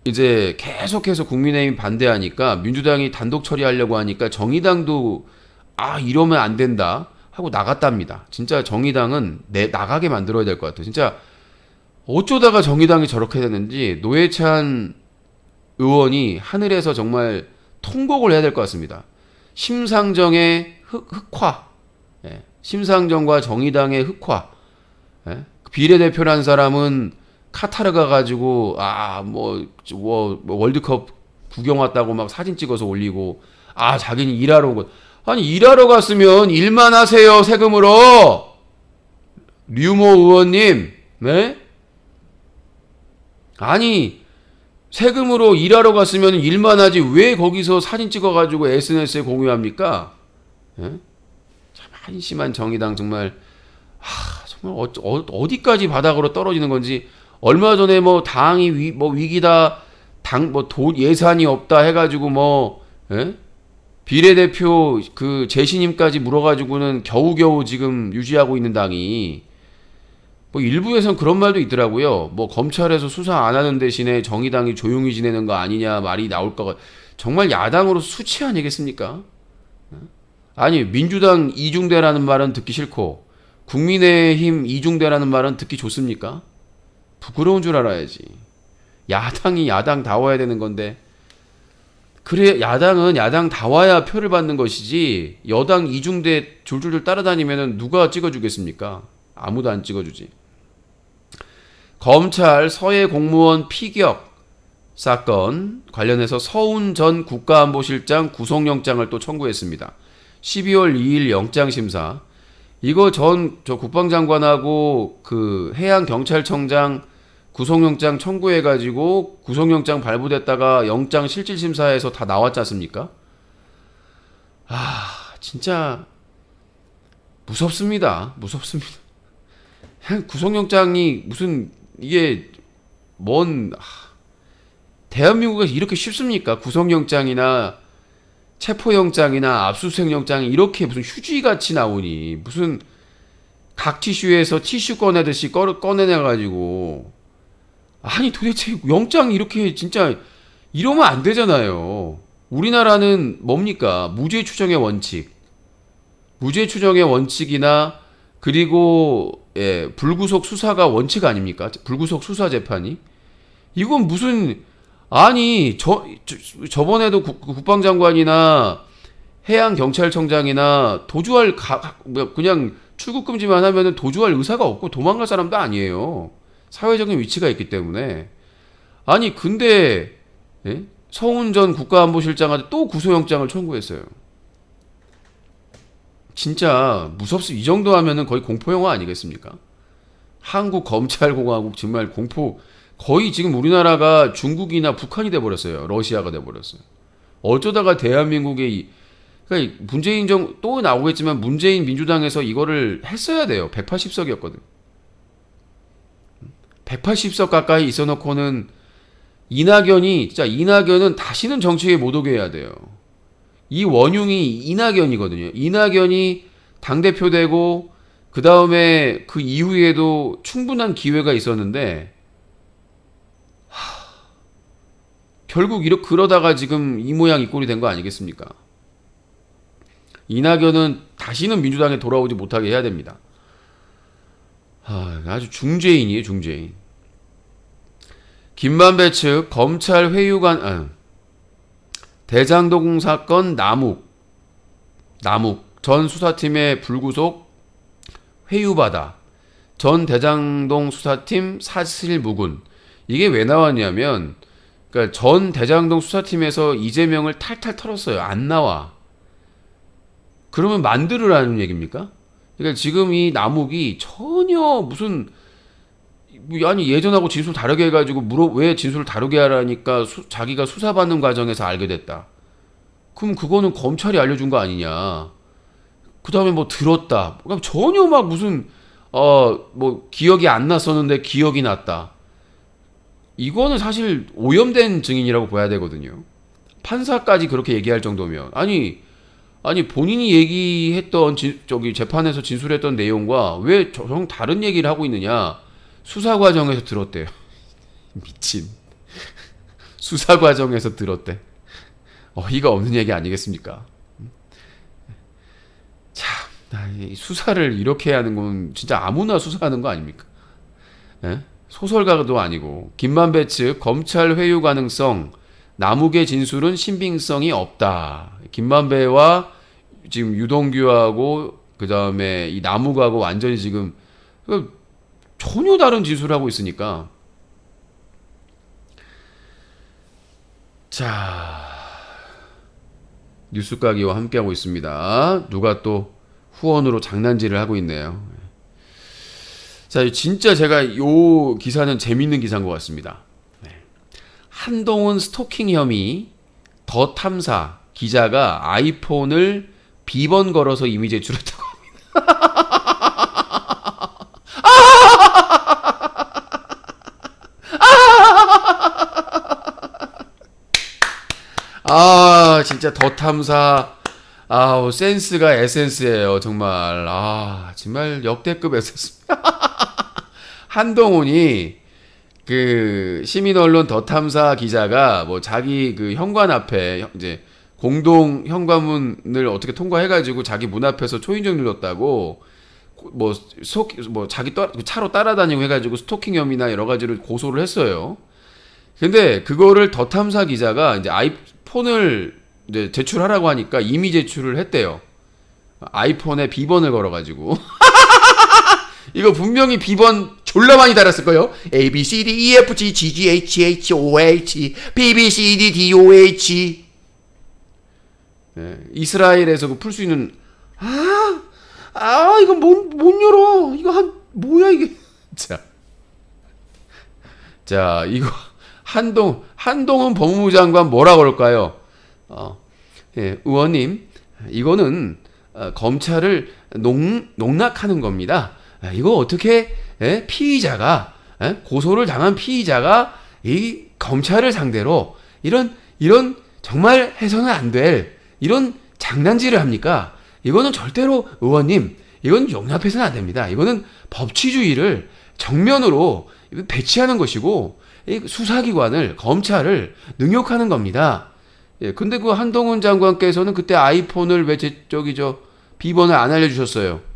이제 계속해서 국민의힘 반대하니까 민주당이 단독 처리하려고 하니까 정의당도 이러면 안 된다 하고 나갔답니다. 진짜 정의당은 나가게 만들어야 될 것 같아요. 진짜 어쩌다가 정의당이 저렇게 됐는지 노회찬 의원이 하늘에서 정말 통곡을 해야 될 것 같습니다. 심상정의 흑화, 예. 심상정과 정의당의 흑화. 예. 비례대표란 사람은 카타르 가가지고 월드컵 구경 왔다고 막 사진 찍어서 올리고 자기는 일하러 온 거. 아니 일하러 갔으면 일만 하세요 세금으로. 류모 의원님, 네? 아니 세금으로 일하러 갔으면 일만 하지 왜 거기서 사진 찍어가지고 SNS에 공유합니까? 예? 참 한심한 정의당 정말 정말 어디까지 바닥으로 떨어지는 건지. 얼마 전에 뭐 당이 위기다, 예산이 없다 해가지고 예? 비례대표 그 재신임까지 물어가지고는 겨우겨우 지금 유지하고 있는 당이 일부에선 그런 말도 있더라고요. 검찰에서 수사 안 하는 대신에 정의당이 조용히 지내는 거 아니냐 말이 나올까. 정말 야당으로서 수치 아니겠습니까? 아니 민주당 이중대라는 말은 듣기 싫고 국민의힘 이중대라는 말은 듣기 좋습니까? 부끄러운 줄 알아야지. 야당이 야당다워야 되는 건데. 그래 야당은 야당다워야 표를 받는 것이지 여당 이중대 줄줄줄 따라다니면 누가 찍어주겠습니까? 아무도 안 찍어주지. 검찰 서해 공무원 피격 사건 관련해서 서훈 전 국가안보실장 구속영장을 또 청구했습니다. 12월 2일 영장심사. 이거 저 국방장관하고 그 해양경찰청장 구속영장 청구해가지고 구속영장 발부됐다가 영장 실질심사에서 다 나왔지 않습니까? 진짜 무섭습니다. 구속영장이 무슨 이게 대한민국에서 이렇게 쉽습니까? 구속영장이나 체포영장이나 압수수색영장이 이렇게 무슨 휴지같이 나오니 무슨 각티슈에서 티슈 꺼내듯이 꺼내내가지고 아니 도대체 영장 이렇게 진짜 이러면 안 되잖아요. 우리나라는 뭡니까? 무죄 추정의 원칙이나 그리고 불구속 수사가 원칙 아닙니까? 불구속 수사 재판이 이건 무슨 저번에도 국방장관이나 해양경찰청장이나 도주할 그냥 출국금지만 하면은 도주할 의사가 없고 도망갈 사람도 아니에요. 사회적인 위치가 있기 때문에. 아니 근데 서훈 전 국가안보실장한테 또 구속영장을 청구했어요. 진짜 무섭습니다. 이 정도 하면은 거의 공포영화 아니겠습니까? 한국 검찰공화국 정말 거의 지금 우리나라가 중국이나 북한이 돼버렸어요. 러시아가 돼버렸어요. 어쩌다가 대한민국의 그러니까 문재인 또 나오겠지만 문재인 민주당에서 이거를 했어야 돼요. 180석이었거든. 180석 가까이 있어놓고는 이낙연은 다시는 정치에 못 오게 해야 돼요. 이 원흉이 이낙연이거든요. 이낙연이 당대표 되고 그 다음에 그 이후에도 충분한 기회가 있었는데 결국 그러다가 지금 이 모양 이 꼴이 된 거 아니겠습니까? 이낙연은 다시는 민주당에 돌아오지 못하게 해야 됩니다. 아주 중죄인이에요, 중죄인. 김만배 측 검찰 회유관 대장동 사건 남욱 전 수사팀의 불구속 회유받아 전 대장동 수사팀 사실 무근. 이게 왜 나왔냐면 그러니까 전 대장동 수사팀에서 이재명을 탈탈 털었어요. 안 나와. 그러면 만들으라는 얘기입니까? 그러니까 지금 이 남욱이 전혀 무슨 예전하고 진술 다르게 해가지고 왜 진술을 다르게 하라니까 자기가 수사받는 과정에서 알게 됐다. 그럼 그거는 검찰이 알려준 거 아니냐. 그 다음에 들었다. 그럼 전혀 무슨 기억이 안 났었는데 기억이 났다. 이거는 사실 오염된 증인이라고 봐야 되거든요. 판사까지 그렇게 얘기할 정도면 아니 본인이 얘기했던 저기 재판에서 진술했던 내용과 왜 다른 얘기를 하고 있느냐. 수사 과정에서 들었대요. 미친. 수사 과정에서 들었대. 어이가 없는 얘기 아니겠습니까? 참, 수사를 이렇게 하는 건 진짜 아무나 수사하는 거 아닙니까? 예? 소설가도 아니고. 김만배 측 검찰 회유 가능성, 남욱의 진술은 신빙성이 없다. 김만배와 지금 유동규하고 그 다음에 이 남욱하고 완전히 지금 전혀 다른 진술을 하고 있으니까. 자, 뉴스가기와 함께하고 있습니다. 누가 또 후원으로 장난질을 하고 있네요. 자, 진짜 제가 요 기사는 재밌는 기사인 것 같습니다. 한동훈 스토킹 혐의 더 탐사 기자가 아이폰을 비번 걸어서 이미 제출했다고 합니다. 아, 진짜 더 탐사. 아우, 센스가 에센스예요, 정말. 아, 정말 역대급 에센스입니다. 한동훈이 그 시민 언론 더 탐사 기자가 뭐 자기 그 현관 앞에 이제 공동 현관문을 어떻게 통과해가지고 자기 문 앞에서 초인종 눌렀다고 뭐 자기 차로 따라다니고 해가지고 스토킹 혐의나 여러 가지를 고소를 했어요. 근데 그거를 더 탐사 기자가 이제 아이폰을 이제 제출하라고 하니까 이미 제출을 했대요. 아이폰에 비번을 걸어가지고. 이거 분명히 비번 졸라 많이 달았을 거예요. A, B, C, D, E, F, G, G, G, H, H, O, H, P, B, C, D, D, O, H. 네, 이스라엘에서 풀 수 있는, 이거 못 열어. 이거 뭐야, 이게. 자, 이거, 한동훈 법무부 장관 뭐라 그럴까요? 예, 의원님, 이거는, 검찰을 농락하는 겁니다. 이거 어떻게 피의자가 고소를 당한 피의자가 이 검찰을 상대로 이런 정말 해서는 안 될 이런 장난질을 합니까? 이거는 절대로 의원님, 이건 용납해서는 안 됩니다. 이거는 법치주의를 정면으로 배치하는 것이고 수사기관을 검찰을 능욕하는 겁니다. 예, 근데 그 한동훈 장관께서는 그때 아이폰을 왜 비번을 안 알려주셨어요?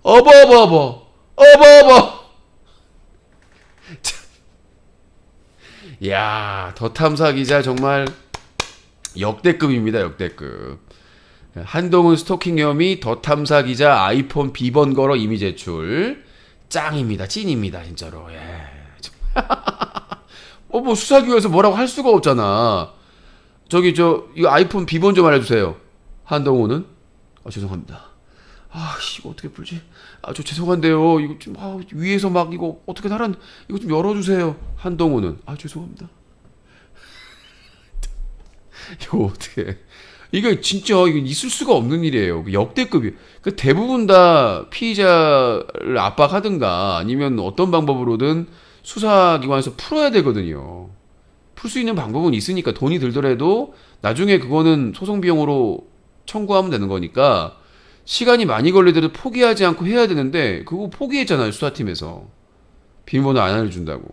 어버버버. 야, 더 탐사 기자 정말 역대급입니다, 역대급. 한동훈 스토킹 혐의 더 탐사 기자 아이폰 비번 걸어 이미 제출. 짱입니다, 찐입니다, 진짜로. 예. 뭐 수사기관에서 뭐라고 할 수가 없잖아. 이거 아이폰 비번 좀 알려주세요. 한동훈은? 죄송합니다. 이거 어떻게 풀지? 저 죄송한데요. 이거 좀, 위에서 막 이거 어떻게 이거 좀 열어주세요. 한동훈은. 죄송합니다. 이거 어떻게. 이거 진짜, 이거 있을 수가 없는 일이에요. 역대급이. 대부분 다 피의자를 압박하든가 아니면 어떤 방법으로든 수사기관에서 풀어야 되거든요. 풀 수 있는 방법은 있으니까 돈이 들더라도 나중에 그거는 소송비용으로 청구하면 되는 거니까 시간이 많이 걸리더라도 포기하지 않고 해야 되는데 그거 포기했잖아요, 수사팀에서. 비밀번호 안 알려준다고.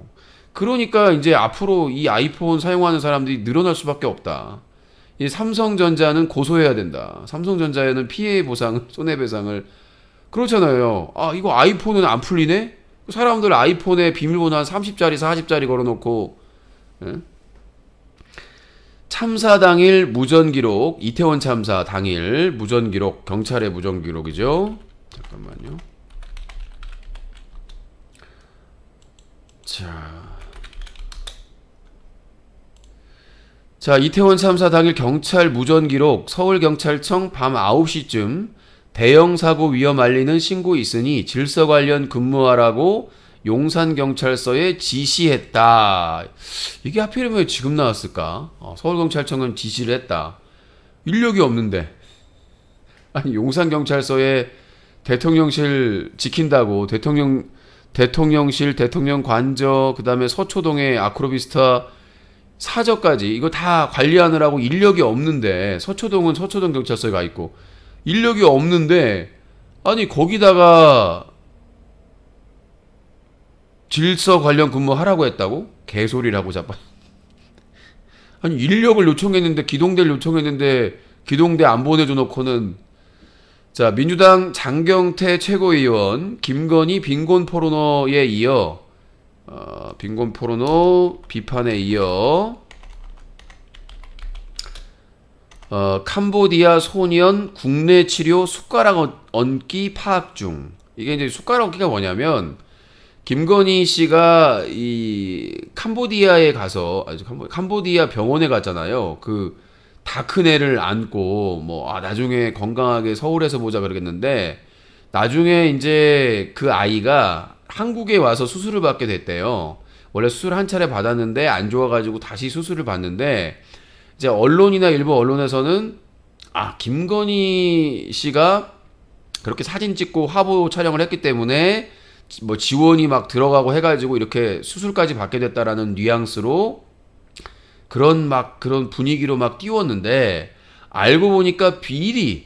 그러니까 이제 앞으로 이 아이폰 사용하는 사람들이 늘어날 수밖에 없다. 이 삼성전자는 고소해야 된다. 삼성전자에는 피해 보상, 손해배상을. 그렇잖아요. 이거 아이폰은 안 풀리네? 사람들 아이폰에 비밀번호 한 30짜리, 40짜리 걸어놓고. 예? 참사 당일 무전기록, 이태원 참사 당일 무전기록, 경찰의 무전기록이죠. 잠깐만요. 자, 이태원 참사 당일 경찰 무전기록, 서울경찰청 밤 9시쯤 대형 사고 위험 알리는 신고 있으니 질서 관련 근무하라고 용산경찰서에 지시했다. 이게 하필이면 왜 지금 나왔을까? 서울경찰청은 지시를 했다. 인력이 없는데. 아니, 용산경찰서에 대통령실 지킨다고 대통령실, 대통령 관저, 그 다음에 서초동에 아크로비스타 사저까지 이거 다 관리하느라고 인력이 없는데 서초동은 서초동 경찰서에 가 있고 인력이 없는데 아니 거기다가 질서 관련 근무하라고 했다고? 개소리라고 자빠. 아니 인력을 요청했는데 기동대를 요청했는데 기동대 안 보내줘 놓고는. 자, 민주당 장경태 최고위원 김건희 빈곤 포르노에 이어 빈곤 포르노 비판에 이어 캄보디아 소년 국내 치료 숟가락 얹기 파악 중. 이게 이제 숟가락 얹기가 뭐냐면 김건희 씨가 이 캄보디아에 가서 캄보디아 병원에 갔잖아요. 그 다 큰 애를 안고 뭐 나중에 건강하게 서울에서 보자 그러겠는데 나중에 이제 그 아이가 한국에 와서 수술을 받게 됐대요. 원래 수술 한 차례 받았는데 안 좋아가지고 다시 수술을 받는데 이제 언론이나 일부 언론에서는 김건희 씨가 그렇게 사진 찍고 화보 촬영을 했기 때문에 뭐 지원이 막 들어가고 해가지고 이렇게 수술까지 받게 됐다라는 뉘앙스로 그런 분위기로 막 띄웠는데 알고 보니까 비리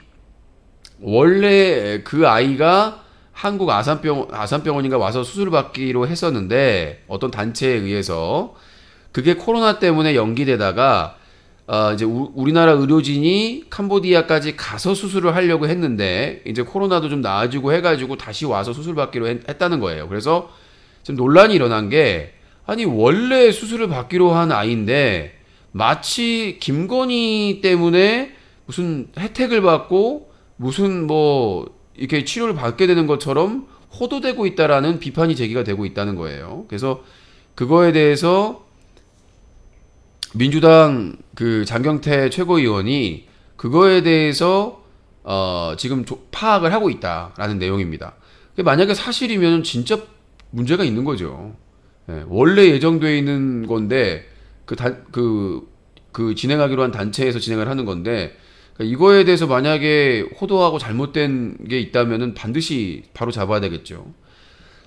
원래 그 아이가 한국 아산병원인가 와서 수술을 받기로 했었는데 어떤 단체에 의해서 그게 코로나 때문에 연기되다가 이제 우리나라 의료진이 캄보디아까지 가서 수술을 하려고 했는데 이제 코로나도 좀 나아지고 해가지고 다시 와서 수술 받기로 했다는 거예요. 그래서 지금 논란이 일어난 게 아니 원래 수술을 받기로 한 아이인데 마치 김건희 때문에 무슨 혜택을 받고 무슨 뭐 이렇게 치료를 받게 되는 것처럼 호도되고 있다라는 비판이 제기가 되고 있다는 거예요. 그래서 그거에 대해서 민주당 그 장경태 최고위원이 그거에 대해서 지금 파악을 하고 있다라는 내용입니다. 만약에 사실이면 진짜 문제가 있는 거죠. 예, 원래 예정되어 있는 건데 그 진행하기로 한 단체에서 진행을 하는 건데 그러니까 이거에 대해서 만약에 호도하고 잘못된 게 있다면은 반드시 바로 잡아야 되겠죠.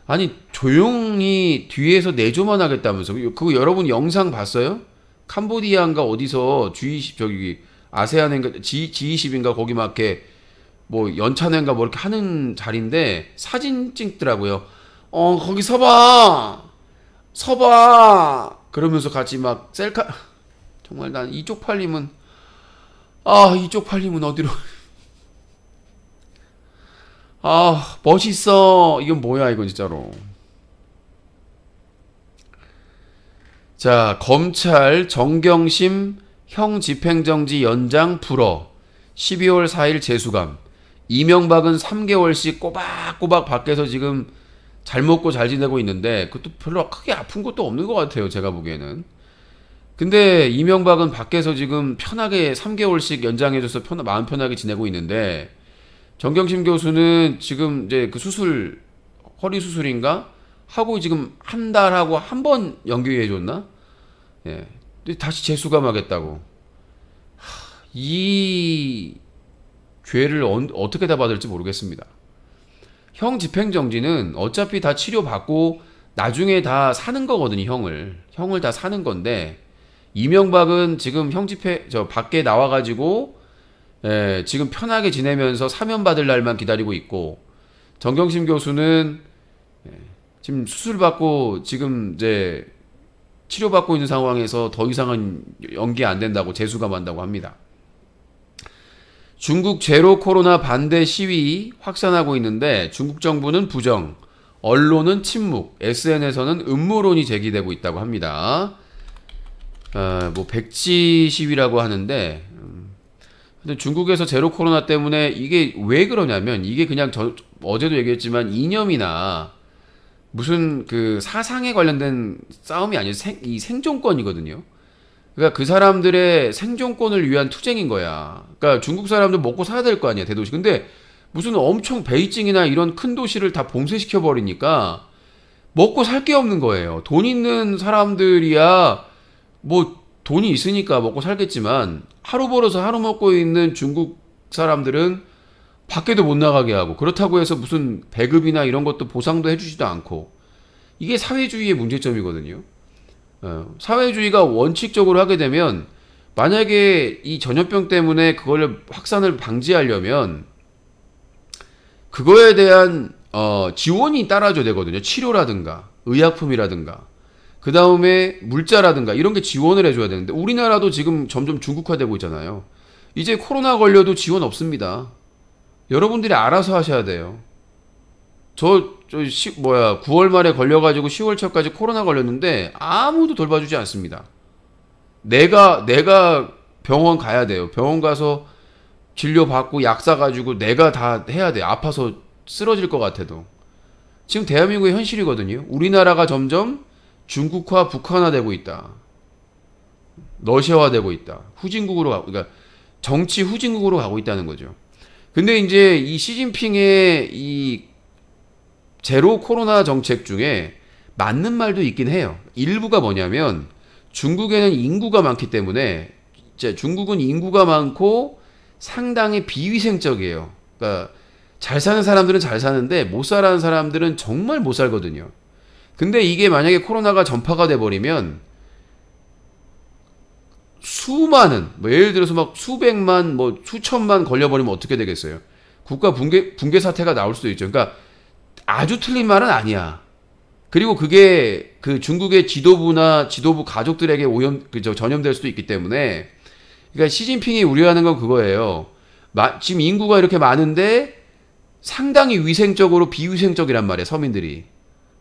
아니 조용히 뒤에서 내조만 하겠다면서 그거 여러분 영상 봤어요? 캄보디아인가 어디서 G20 저기 아세안인가 G20인가 거기 막 이렇게 뭐 연찬회인가 뭐 이렇게 하는 자리인데 사진 찍더라고요. 거기 서봐 그러면서 같이 막 셀카. 정말 난 이쪽 팔림은 어디로 멋있어. 이건 뭐야 이건 진짜로. 자, 검찰 정경심 형 집행정지 연장 불허 12월 4일 재수감. 이명박은 3개월씩 꼬박꼬박 밖에서 지금 잘 먹고 잘 지내고 있는데 그것도 별로 크게 아픈 것도 없는 것 같아요. 제가 보기에는. 근데 이명박은 밖에서 지금 편하게 3개월씩 연장해줘서 마음 편하게 지내고 있는데 정경심 교수는 지금 이제 그 수술 허리 수술인가 하고 지금 한 달 하고 한 번 연기해줬나? 예, 다시 재수감하겠다고. 이 죄를 어떻게 다 받을지 모르겠습니다. 형 집행정지는 어차피 다 치료받고 나중에 다 사는 거거든요. 형을 다 사는 건데 이명박은 지금 밖에 나와가지고 지금 편하게 지내면서 사면 받을 날만 기다리고 있고 정경심 교수는 지금 수술받고 지금 이제 치료받고 있는 상황에서 더 이상은 연기 안 된다고 재수감한다고 합니다. 중국 제로 코로나 반대 시위 확산하고 있는데 중국 정부는 부정, 언론은 침묵, SNS에서는 음모론이 제기되고 있다고 합니다. 뭐 백지 시위라고 하는데 근데 중국에서 제로 코로나 때문에 이게 왜 그러냐면 이게 그냥 어제도 얘기했지만 이념이나 무슨 그 사상에 관련된 싸움이 아니라 이 생존권이거든요. 그러니까 그 사람들의 생존권을 위한 투쟁인 거야. 그러니까 중국 사람들 먹고 살아야 될 거 아니야, 대도시. 근데 무슨 엄청 베이징이나 이런 큰 도시를 다 봉쇄시켜 버리니까 먹고 살 게 없는 거예요. 돈 있는 사람들이야 뭐 돈이 있으니까 먹고 살겠지만 하루 벌어서 하루 먹고 있는 중국 사람들은 밖에도 못 나가게 하고 그렇다고 해서 무슨 배급이나 이런 것도 보상도 해주지도 않고 이게 사회주의의 문제점이거든요. 사회주의가 원칙적으로 하게 되면 만약에 이 전염병 때문에 그걸 확산을 방지하려면 그거에 대한 지원이 따라줘야 되거든요. 치료라든가 의약품이라든가 그 다음에 물자라든가 이런 게 지원을 해줘야 되는데 우리나라도 지금 점점 중국화되고 있잖아요. 이제 코로나 걸려도 지원 없습니다. 여러분들이 알아서 하셔야 돼요. 9월 말에 걸려가지고 10월 초까지 코로나 걸렸는데 아무도 돌봐주지 않습니다. 내가 병원 가야 돼요. 병원 가서 진료받고 약 사가지고 내가 다 해야 돼요. 아파서 쓰러질 것 같아도. 지금 대한민국의 현실이거든요. 우리나라가 점점 중국화, 북한화되고 있다. 러시아화되고 있다. 그러니까 정치 후진국으로 가고 있다는 거죠. 근데 이제 이 시진핑의 이 제로 코로나 정책 중에 맞는 말도 있긴 해요. 일부가 뭐냐면 중국에는 인구가 많기 때문에 이제 중국은 인구가 많고 상당히 비위생적이에요. 그러니까 잘 사는 사람들은 잘 사는데 못 사는 사람들은 정말 못 살거든요. 근데 이게 만약에 코로나가 전파가 돼버리면 수많은 예를 들어서 막 수백만 수천만 걸려버리면 어떻게 되겠어요? 국가 붕괴 사태가 나올 수도 있죠. 그러니까 아주 틀린 말은 아니야. 그리고 그게 그 중국의 지도부 가족들에게 전염될 수도 있기 때문에 그러니까 시진핑이 우려하는 건 그거예요. 지금 인구가 이렇게 많은데 상당히 위생적으로 비위생적이란 말이에요. 서민들이.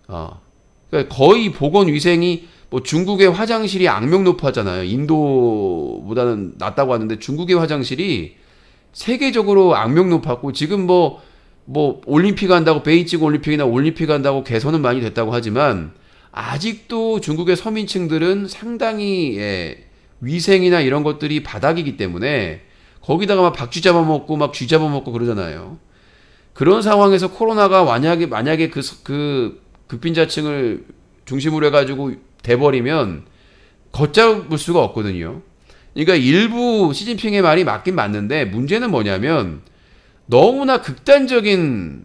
그러니까 거의 보건 위생이 중국의 화장실이 악명 높았잖아요. 인도보다는 낫다고 하는데 중국의 화장실이 세계적으로 악명 높았고 지금 올림픽 한다고 베이징 올림픽이나 올림픽 한다고 개선은 많이 됐다고 하지만 아직도 중국의 서민층들은 상당히 위생이나 이런 것들이 바닥이기 때문에 거기다가 막 박쥐 잡아먹고 막 쥐 잡아먹고 그러잖아요. 그런 상황에서 코로나가 만약에 그 극빈자층을 중심으로 해가지고 돼버리면 걷잡을 수가 없거든요. 그러니까 일부 시진핑의 말이 맞긴 맞는데 문제는 뭐냐면 너무나 극단적인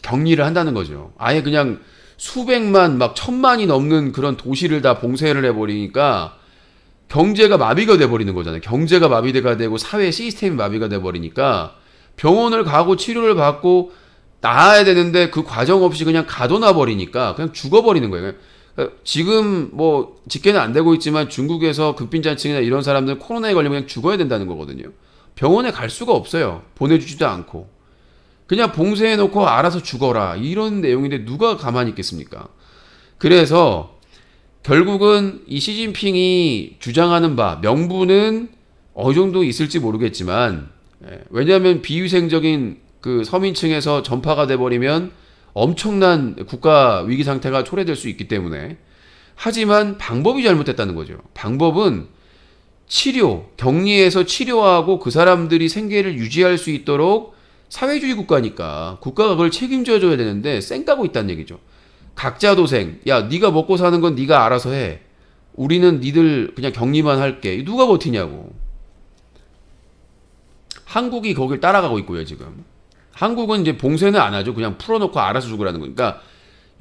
격리를 한다는 거죠. 아예 그냥 수백만 막 천만이 넘는 그런 도시를 다 봉쇄를 해버리니까 경제가 마비가 돼버리는 거잖아요. 경제가 마비가 되고 사회 시스템이 마비가 돼버리니까 병원을 가고 치료를 받고 나아야 되는데 그 과정 없이 그냥 가둬놔 버리니까 그냥 죽어버리는 거예요. 지금 집계는 안 되고 있지만 중국에서 극빈자층이나 이런 사람들은 코로나에 걸리면 그냥 죽어야 된다는 거거든요. 병원에 갈 수가 없어요. 보내주지도 않고. 그냥 봉쇄해놓고 알아서 죽어라. 이런 내용인데 누가 가만히 있겠습니까? 그래서 결국은 이 시진핑이 주장하는 바 명분은 어느 정도 있을지 모르겠지만 왜냐하면 비위생적인 그 서민층에서 전파가 돼버리면 엄청난 국가 위기 상태가 초래될 수 있기 때문에 하지만 방법이 잘못됐다는 거죠. 방법은 격리해서 치료하고 그 사람들이 생계를 유지할 수 있도록 사회주의 국가니까 국가가 그걸 책임져줘야 되는데 쌩까고 있다는 얘기죠. 각자 도생. 야, 네가 먹고 사는 건 네가 알아서 해. 우리는 니들 그냥 격리만 할게. 누가 버티냐고. 한국이 거길 따라가고 있고요, 지금. 한국은 이제 봉쇄는 안 하죠. 그냥 풀어놓고 알아서 죽으라는 거니까.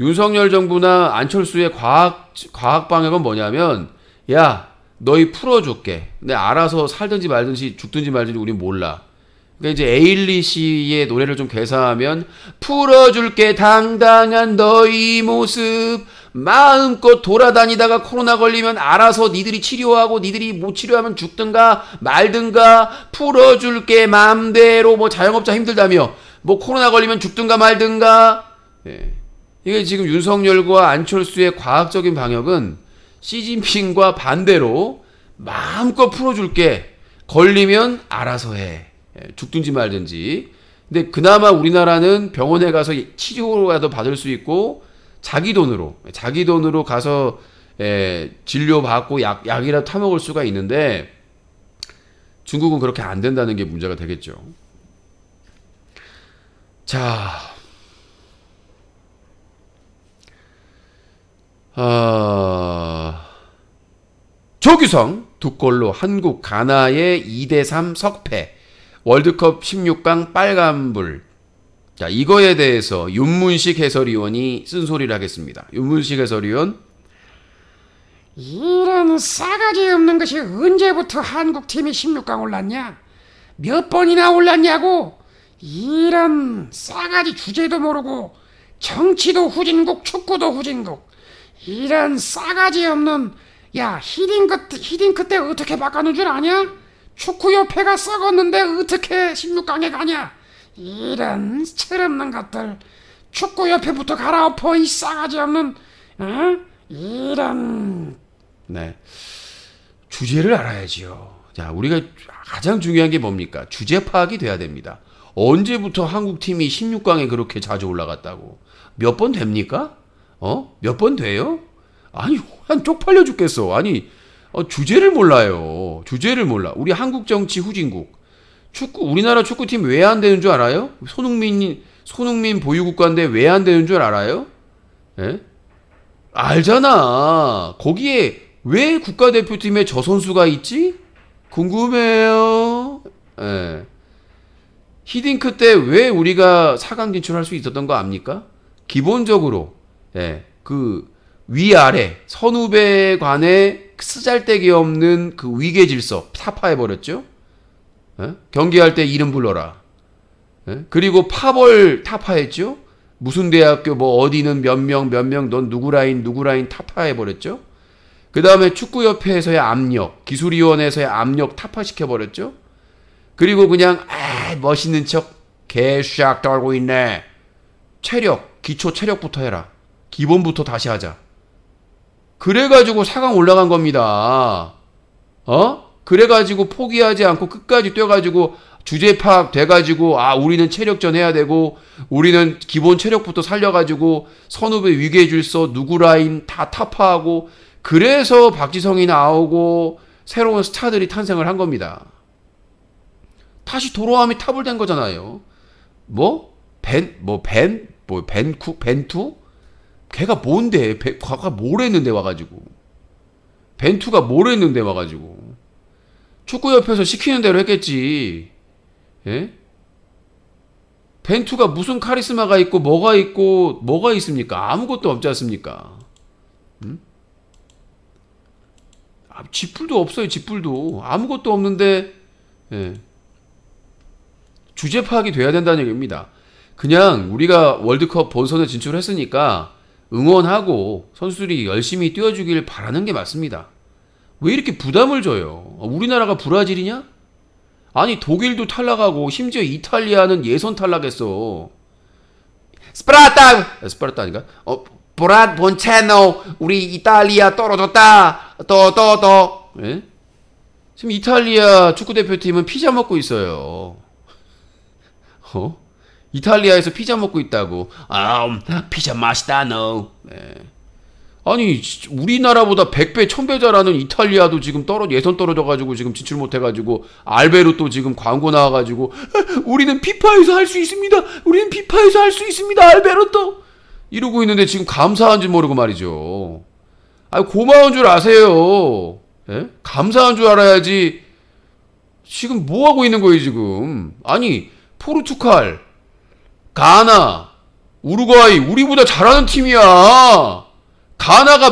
윤석열 정부나 안철수의 과학 방역은 뭐냐면, 야, 너희 풀어줄게. 근데 알아서 살든지 말든지 죽든지 말든지 우린 몰라. 그러니까 이제 에일리시의 노래를 좀 개사하면 풀어줄게 당당한 너희 모습 마음껏 돌아다니다가 코로나 걸리면 알아서 니들이 치료하고 니들이 못 치료하면 죽든가 말든가 풀어줄게 맘대로 자영업자 힘들다며 코로나 걸리면 죽든가 말든가. 이게 지금 윤석열과 안철수의 과학적인 방역은 시진핑과 반대로 마음껏 풀어줄게. 걸리면 알아서 해. 죽든지 말든지. 근데 그나마 우리나라는 병원에 가서 치료라도 받을 수 있고 자기 돈으로 가서 진료받고 약이라도 타먹을 수가 있는데 중국은 그렇게 안 된다는 게 문제가 되겠죠. 자, 조규성 두 골로 한국 가나의 2대3 석패. 월드컵 16강 빨간불. 자, 이거에 대해서 윤문식 해설위원이 쓴소리를 하겠습니다. 윤문식 해설위원. 이런 싸가지 없는 것이 언제부터 한국팀이 16강 올랐냐? 몇 번이나 올랐냐고? 이런 싸가지 주제도 모르고 정치도 후진국, 축구도 후진국. 이런 싸가지 없는. 야, 히딩크 때 어떻게 바꿔놓은 줄 아냐? 축구협회가 썩었는데 어떻게 16강에 가냐? 이런 철없는 것들. 축구협회부터 갈아엎어, 이 싸가지 없는. 어? 이런. 네. 주제를 알아야지요. 자, 우리가 가장 중요한 게 뭡니까? 주제 파악이 돼야 됩니다. 언제부터 한국팀이 16강에 그렇게 자주 올라갔다고? 몇 번 됩니까? 몇 번 돼요? 아니, 한 쪽팔려 죽겠어. 아니, 주제를 몰라요. 주제를 몰라. 우리 한국 정치 후진국. 우리나라 축구팀 왜 안 되는 줄 알아요? 손흥민 보유국가인데 왜 안 되는 줄 알아요? 예? 알잖아. 거기에 왜 국가대표팀에 저 선수가 있지? 궁금해요. 예. 히딩크 때 왜 우리가 4강 진출할 수 있었던 거 압니까? 기본적으로 그 위아래 선후배 간에 쓰잘데기 없는 그 위계 질서 타파해버렸죠. 경기할 때 이름 불러라. 그리고 파벌 타파했죠. 무슨 대학교 뭐 어디는 몇 명 넌 누구 라인 타파해버렸죠. 그 다음에 축구협회에서의 압력, 기술위원회에서의 압력 타파시켜버렸죠. 그리고 그냥 멋있는 척 개샥 떨고 있네. 기초 체력부터 해라. 기본부터 다시 하자. 그래가지고 4강 올라간 겁니다. 그래가지고 포기하지 않고 끝까지 뛰어가지고 주제 파악 돼가지고 우리는 체력전 해야 되고 우리는 기본 체력부터 살려가지고 선후배 위계 질서 누구 라인 다 타파하고 그래서 박지성이 나오고 새로운 스타들이 탄생을 한 겁니다. 다시 도로함이 탑을 된 거잖아요. 벤투? 걔가 뭔데? 걔가 뭘 했는데 와가지고. 벤투가 뭘 했는데 와가지고. 축구협회에서 시키는 대로 했겠지. 예? 벤투가 무슨 카리스마가 있고 뭐가 있습니까? 아무것도 없지 않습니까? 지풀도 없어요. 지풀도 아무것도 없는데 주제 파악이 돼야 된다는 얘기입니다. 그냥 우리가 월드컵 본선에 진출했으니까 응원하고 선수들이 열심히 뛰어주길 바라는 게 맞습니다. 왜 이렇게 부담을 줘요? 우리나라가 브라질이냐? 아니 독일도 탈락하고 심지어 이탈리아는 예선 탈락했어. 스파르타 아닌가? 보랏 본체노 우리 이탈리아 떨어졌다. 예? 지금 이탈리아 축구대표팀은 피자 먹고 있어요. 이탈리아에서 피자 먹고 있다고. 피자 맛있다 너. 네. 아니 우리나라보다 100배 1000배 잘하는 이탈리아도 지금 예선 떨어져가지고 지금 진출 못해가지고 알베르토 지금 광고 나와가지고 우리는 피파에서 할 수 있습니다. 우리는 피파에서 할 수 있습니다. 알베르토 이러고 있는데 지금 감사한 줄 모르고 말이죠. 고마운 줄 아세요. 예? 감사한 줄 알아야지. 지금 뭐 하고 있는 거예요 지금? 아니 포르투갈, 가나, 우루과이 우리보다 잘하는 팀이야. 가나가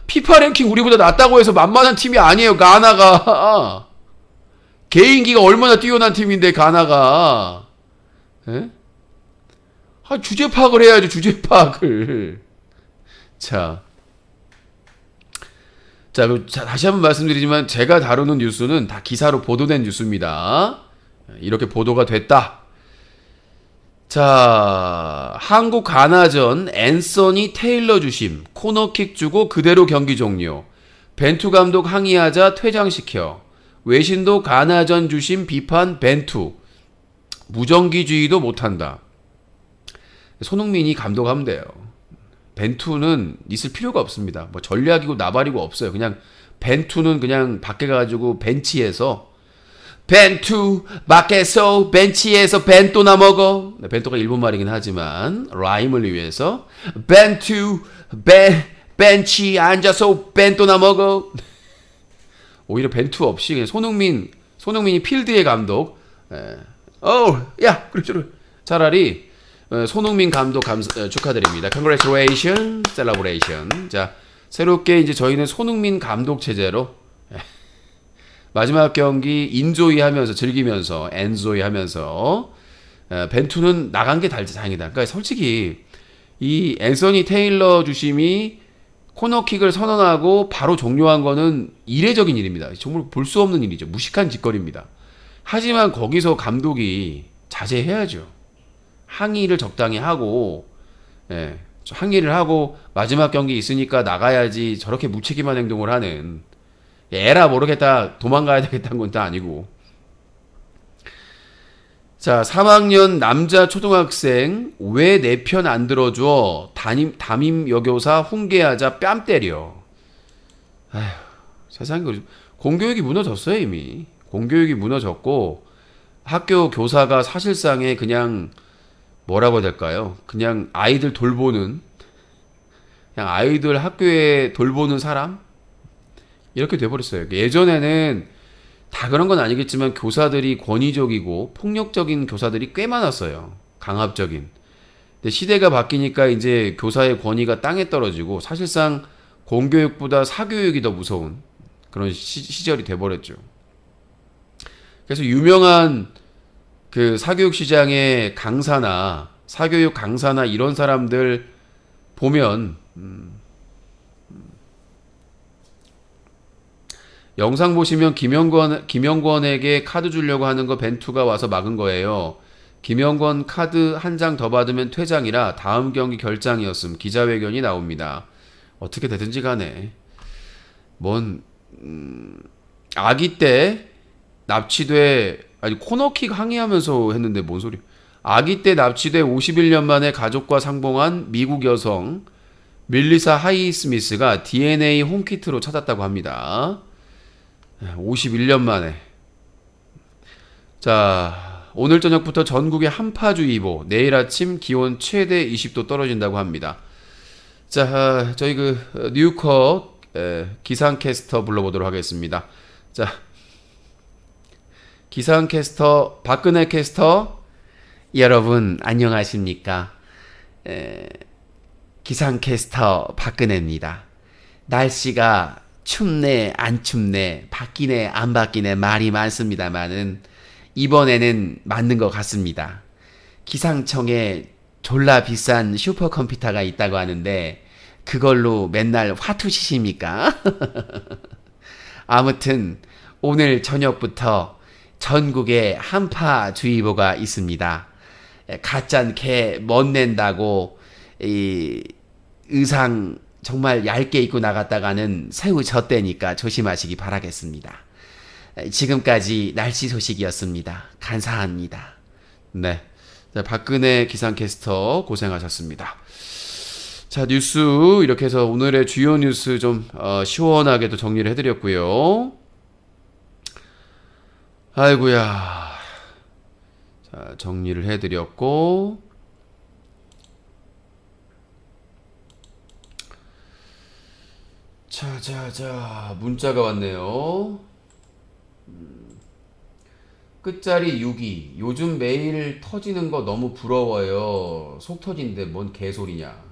피파 랭킹 우리보다 낫다고 해서 만만한 팀이 아니에요. 가나가 개인기가 얼마나 뛰어난 팀인데 가나가. 예? 주제 파악을 해야죠. 주제 파악을. 자, 다시 한번 말씀드리지만 제가 다루는 뉴스는 다 기사로 보도된 뉴스입니다. 이렇게 보도가 됐다. 자, 한국 가나전 앤서니 테일러 주심 코너킥 주고 그대로 경기 종료. 벤투 감독 항의하자 퇴장시켜. 외신도 가나전 주심 비판 벤투. 무정기주의도 못한다. 손흥민이 감독하면 돼요. 벤투는 있을 필요가 없습니다. 뭐 전략이고 나발이고 없어요. 그냥 벤투는 그냥 밖에 가지고 벤치에서 벤투 밖에서 벤치에서 벤또나 먹어. 네, 벤또가 일본 말이긴 하지만 라임을 위해서 벤투 벤치 앉아서 벤또나 먹어. 오히려 벤투 없이 그냥 손흥민이 필드의 감독. 야 그렇죠. 차라리 손흥민 감독 축하드립니다. Congratulations, celebration. 자, 새롭게 이제 저희는 손흥민 감독 체제로 마지막 경기 인조이 하면서 즐기면서 엔조이 하면서 벤투는 나간 게 다행이다. 그러니까 솔직히 이 앤서니 테일러 주심이 코너킥을 선언하고 바로 종료한 거는 이례적인 일입니다. 정말 볼 수 없는 일이죠. 무식한 짓거리입니다. 하지만 거기서 감독이 자제해야죠. 항의를 적당히 하고, 항의를 하고 마지막 경기 있으니까 나가야지 저렇게 무책임한 행동을 하는, 에라 모르겠다 도망가야 되겠다는 건 다 아니고. 자, 3학년 남자 초등학생 왜 내 편 안 들어줘? 담임 여교사 훈계하자 뺨 때려. 아휴, 세상에. 공교육이 무너졌어요. 이미 공교육이 무너졌고 학교 교사가 사실상에 그냥 뭐라고 해야 될까요? 그냥 아이들 돌보는, 그냥 아이들 학교에 돌보는 사람? 이렇게 돼버렸어요. 예전에는 다 그런 건 아니겠지만 교사들이 권위적이고 폭력적인 교사들이 꽤 많았어요. 강압적인. 근데 시대가 바뀌니까 이제 교사의 권위가 땅에 떨어지고 사실상 공교육보다 사교육이 더 무서운 그런 시절이 돼버렸죠. 그래서 유명한 그 사교육 시장의 강사나 사교육 강사나 이런 사람들 보면 영상 보시면 김영권에게 카드 주려고 하는 거 벤투가 와서 막은 거예요. 김영권 카드 한 장 더 받으면 퇴장이라 다음 경기 결장이었음. 기자회견이 나옵니다. 어떻게 되든지 간에 아기 때 납치돼, 아니 코너킥 항의하면서 했는데 뭔 소리. 아기 때 납치돼 51년 만에 가족과 상봉한 미국 여성 밀리사 하이스미스가 DNA 홈키트로 찾았다고 합니다. 51년 만에. 자, 오늘 저녁부터 전국에 한파주의보, 내일 아침 기온 최대 20도 떨어진다고 합니다. 자, 저희 뉴컷 기상캐스터 불러보도록 하겠습니다. 자, 기상캐스터 박근혜 캐스터, 여러분 안녕하십니까? 기상캐스터 박근혜입니다. 날씨가 춥네 안 춥네 바뀌네 안 바뀌네 말이 많습니다만은 이번에는 맞는 것 같습니다. 기상청에 졸라 비싼 슈퍼컴퓨터가 있다고 하는데 그걸로 맨날 화투시십니까? 아무튼 오늘 저녁부터 전국에 한파주의보가 있습니다. 가짠게 멋낸다고 이 의상 정말 얇게 입고 나갔다가는 새우 젖대니까 조심하시기 바라겠습니다. 지금까지 날씨 소식이었습니다. 감사합니다. 네, 자, 박근혜 기상캐스터 고생하셨습니다. 자, 뉴스 이렇게 해서 오늘의 주요 뉴스 좀 시원하게도 정리를 해드렸고요. 아이고야. 자, 정리를 해드렸고, 자, 문자가 왔네요. 끝자리 62. 요즘 매일 터지는 거 너무 부러워요. 속 터진데 뭔 개소리냐.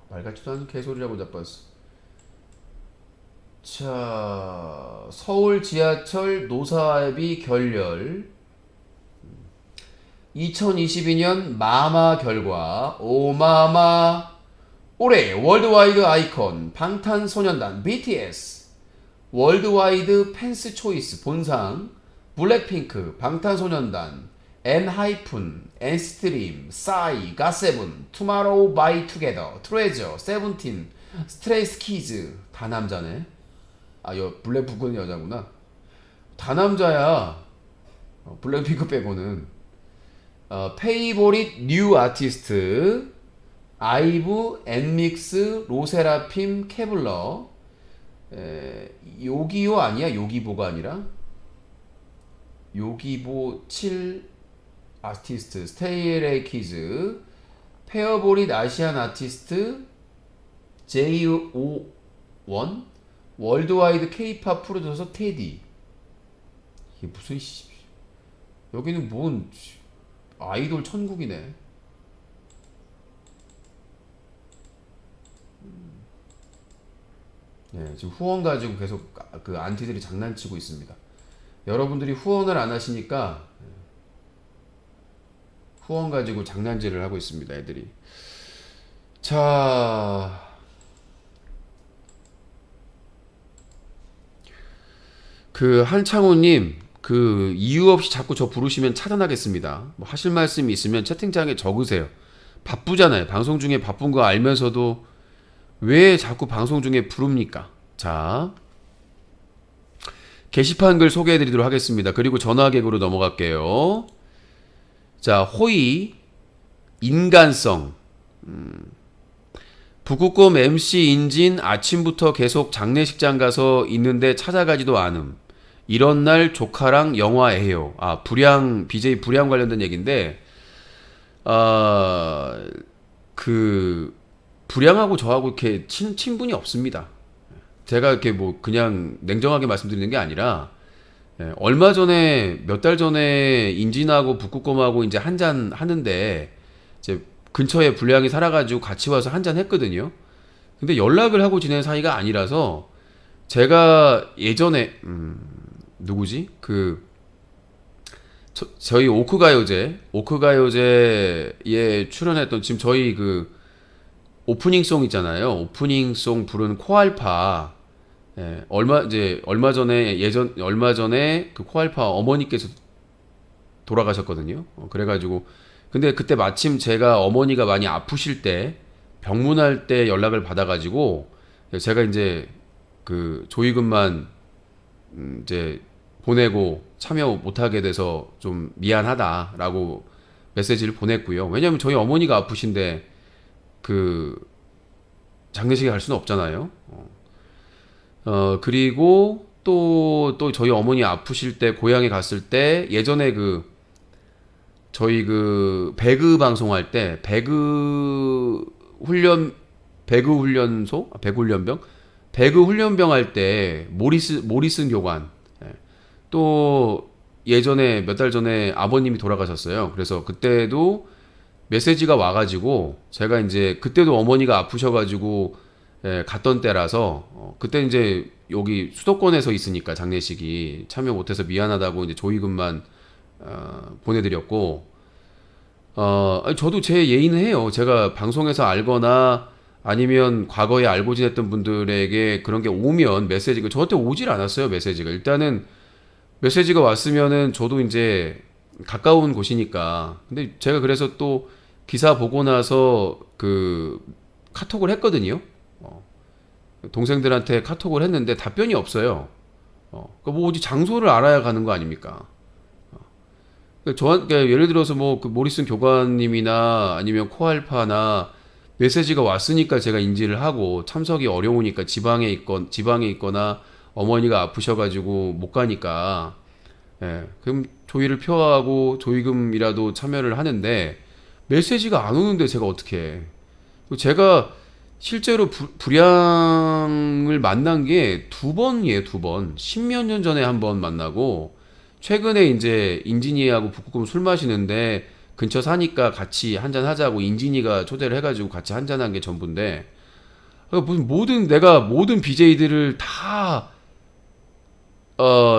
말 같지도 않은 개소리라고 자빠졌어. 자, 서울 지하철 노사비 결렬. 2022년 마마 결과. 오마마. 올해 월드와이드 아이콘 방탄소년단 BTS, 월드와이드 팬스 초이스 본상 블랙핑크, 방탄소년단, 엔하이픈, 엔스트림, 싸이, 갓세븐, 투마로우 바이 투게더, 트레저, 세븐틴, 스트레이키즈. 다 남자네. 아, 블랙핑크는 여자구나. 다 남자야. 블랙핑크 빼고는. 페이보릿 뉴 아티스트 아이브, 엔믹스, 로세라핌, 케블러. 요기요 아니야? 요기보가 아니라 요기보 7 아티스트, 스테이레이 키즈, 페어보릿 아시안 아티스트, JO1, 월드와이드 K-팝 프로듀서 테디. 이게 무슨 여기는 뭔 아이돌 천국이네. 예, 지금 후원 가지고 계속 그 안티들이 장난치고 있습니다. 여러분들이 후원을 안 하시니까 후원 가지고 장난질을 하고 있습니다, 애들이. 자, 그 한창호님, 그 이유 없이 자꾸 저 부르시면 차단하겠습니다. 뭐 하실 말씀이 있으면 채팅창에 적으세요. 바쁘잖아요. 방송 중에 바쁜 거 알면서도 왜 자꾸 방송 중에 부릅니까? 자, 게시판 글 소개해드리도록 하겠습니다. 그리고 전화객으로 넘어갈게요. 자, 호의, 인간성. 북극곰 MC 인진 아침부터 계속 장례식장 가서 있는데 찾아가지도 않음. 이런 날 조카랑 영화해요. 아, 불량, BJ 불량 관련된 얘기인데, 그, 불량하고 저하고 이렇게 친분이 없습니다. 제가 이렇게 뭐 그냥 냉정하게 말씀드리는 게 아니라, 얼마 전에, 몇 달 전에 인진하고 북극곰하고 이제 한잔 하는데, 이제 근처에 불량이 살아가지고 같이 와서 한잔 했거든요. 근데 연락을 하고 지낸 사이가 아니라서, 제가 예전에, 누구지? 저희 오크가요제에 출연했던, 지금 저희 그 오프닝송 있잖아요. 오프닝송 부른 코알파. 예, 얼마 전에 그 코알파 어머니께서 돌아가셨거든요. 그래가지고, 근데 그때 마침 제가 어머니가 많이 아프실 때, 병문할 때 연락을 받아가지고, 제가 이제 그 조의금만 이제 보내고 참여 못하게 돼서 좀 미안하다라고 메시지를 보냈고요. 왜냐면 저희 어머니가 아프신데 그 장례식에 갈 수는 없잖아요. 그리고 또 저희 어머니 아프실 때 고향에 갔을 때 예전에 그 저희 그 배그 방송할 때 배그 훈련병 할 때 모리슨 교관, 또 예전에 몇 달 전에 아버님이 돌아가셨어요. 그래서 그때도 메시지가 와가지고 제가 이제 그때도 어머니가 아프셔가지고 갔던 때라서 그때 이제 여기 수도권에서 있으니까 장례식이 참여 못해서 미안하다고 이제 조의금만 보내드렸고, 저도 제 예의는 해요. 제가 방송에서 알거나 아니면 과거에 알고 지냈던 분들에게 그런 게 오면 메시지가 저한테 오질 않았어요. 메시지가 일단은 메시지가 왔으면은 저도 이제 가까운 곳이니까. 근데 제가 그래서 또 기사 보고 나서 그 카톡을 했거든요. 동생들한테 카톡을 했는데 답변이 없어요. 그러니까 뭐 어디 장소를 알아야 가는 거 아닙니까? 그러니까 예를 들어서 뭐 그 모리슨 교관님이나 아니면 코알파나 메시지가 왔으니까 제가 인지를 하고 참석이 어려우니까 지방에 있거나 어머니가 아프셔가지고 못 가니까, 그럼 조의를 표하고 조의금이라도 참여를 하는데 메시지가 안 오는데 제가 어떻게 해? 제가 실제로 불량을 만난 게 두 번이에요. 10몇 년 전에 한 번 만나고 최근에 이제 인진이하고 북극곰 술 마시는데 근처 사니까 같이 한잔 하자고 인진이가 초대를 해가지고 같이 한잔한 게 전부인데, 내가 모든 BJ들을 다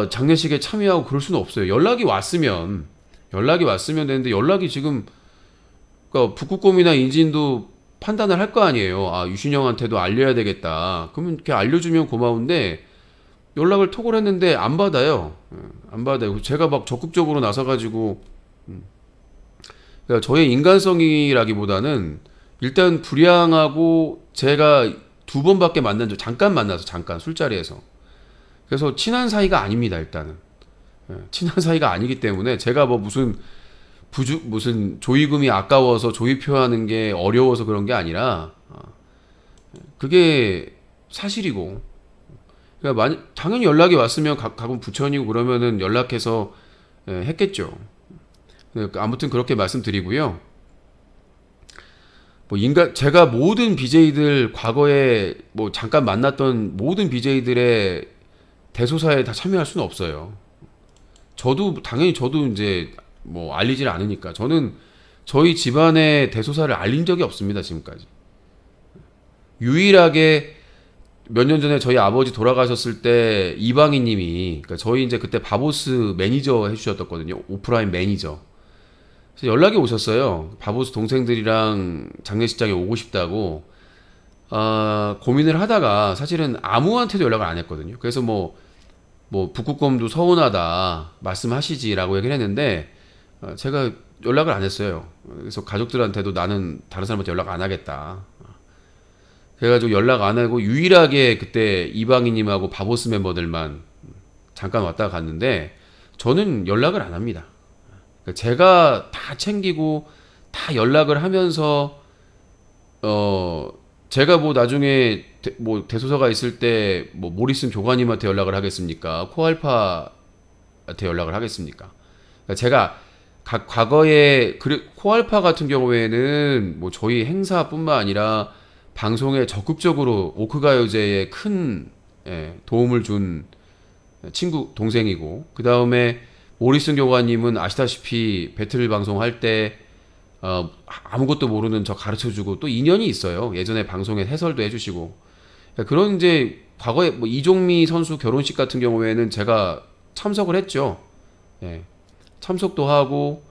장례식에 참여하고 그럴 수는 없어요. 연락이 왔으면 되는데 연락이 지금, 그러니까 북극곰이나 인진도 판단을 할 거 아니에요. 아, 유신형한테도 알려야 되겠다. 그러면 이렇게 알려주면 고마운데 연락을 톡을 했는데 안 받아요. 안 받아요. 제가 막 적극적으로 나서가지고, 그러니까 저의 인간성이라기보다는 일단 불량하고 제가 두 번밖에 잠깐 만나서 술자리에서. 그래서 친한 사이가 아닙니다. 일단은 친한 사이가 아니기 때문에 제가 뭐 무슨 조의금이 아까워서 조의 표하는 게 어려워서 그런 게 아니라 그게 사실이고, 그러니까 당연히 연락이 왔으면 가끔 부천이고 그러면은 연락해서 했겠죠. 아무튼 그렇게 말씀드리고요. 제가 모든 BJ들 과거에 뭐 잠깐 만났던 모든 BJ들의 대소사에 다 참여할 수는 없어요. 당연히 저도 이제 뭐 알리질 않으니까. 저는 저희 집안의 대소사를 알린 적이 없습니다, 지금까지. 유일하게 몇 년 전에 저희 아버지 돌아가셨을 때 이방희님이, 그러니까 저희 이제 그때 바보스 매니저 해주셨거든요. 오프라인 매니저. 그래서 연락이 오셨어요. 바보스 동생들이랑 장례식장에 오고 싶다고. 고민을 하다가 사실은 아무한테도 연락을 안 했거든요. 그래서 뭐 북극곰도 서운하다 말씀하시지라고 얘기를 했는데 제가 연락을 안 했어요. 그래서 가족들한테도 나는 다른 사람한테 연락 안 하겠다. 그래가지고 연락 안 하고 유일하게 그때 이방희님하고 바보스 멤버들만 잠깐 왔다 갔는데 저는 연락을 안 합니다. 제가 다 챙기고 다 연락을 하면서 제가 뭐 나중에 대소사가 있을 때 뭐 모리슨 교관님한테 연락을 하겠습니까? 코알파한테 연락을 하겠습니까? 그러니까 제가 과거에 코알파 같은 경우에는 뭐 저희 행사뿐만 아니라 방송에 적극적으로 오크가요제에 큰 도움을 준 친구 동생이고, 그 다음에 모리슨 교관님은 아시다시피 배틀 방송할 때 아무것도 모르는 저 가르쳐주고 또 인연이 있어요. 예전에 방송에 해설도 해주시고. 그런 이제 과거에 뭐 이종미 선수 결혼식 같은 경우에는 제가 참석을 했죠. 참석도 하고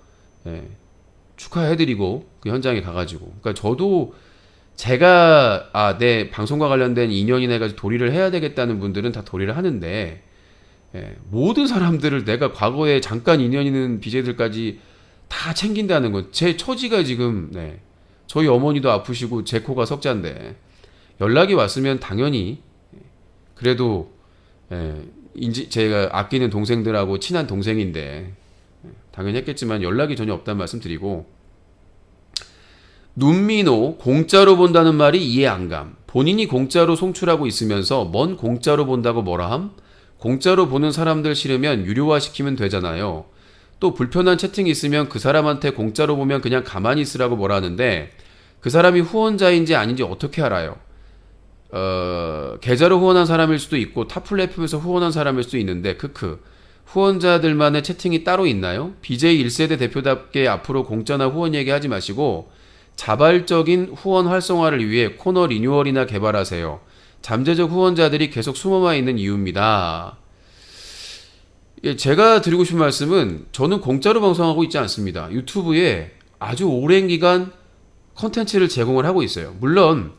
축하해드리고 그 현장에 가가지고. 그러니까 저도 제가 내 방송과 관련된 인연이나 해가지고 도리를 해야 되겠다는 분들은 다 도리를 하는데 모든 사람들을 내가 과거에 잠깐 인연 있는 BJ들까지 다 챙긴다는 건 제 처지가 지금 저희 어머니도 아프시고 제 코가 석자인데 연락이 왔으면 당연히 그래도 제가 아끼는 동생들하고 친한 동생인데 당연히 했겠지만 연락이 전혀 없다는 말씀 드리고, 눈민호 공짜로 본다는 말이 이해 안 감. 본인이 공짜로 송출하고 있으면서 뭔 공짜로 본다고 뭐라 함? 공짜로 보는 사람들 싫으면 유료화 시키면 되잖아요. 또 불편한 채팅이 있으면 그 사람한테 공짜로 보면 그냥 가만히 있으라고 뭐라 하는데 그 사람이 후원자인지 아닌지 어떻게 알아요? 계좌로 후원한 사람일 수도 있고 타 플랫폼에서 후원한 사람일 수도 있는데 후원자들만의 채팅이 따로 있나요? BJ 1세대 대표답게 앞으로 공짜나 후원 얘기하지 마시고 자발적인 후원 활성화를 위해 코너 리뉴얼이나 개발하세요. 잠재적 후원자들이 계속 숨어만 있는 이유입니다. 제가 드리고 싶은 말씀은 저는 공짜로 방송하고 있지 않습니다. 유튜브에 아주 오랜 기간 콘텐츠를 제공을 하고 있어요. 물론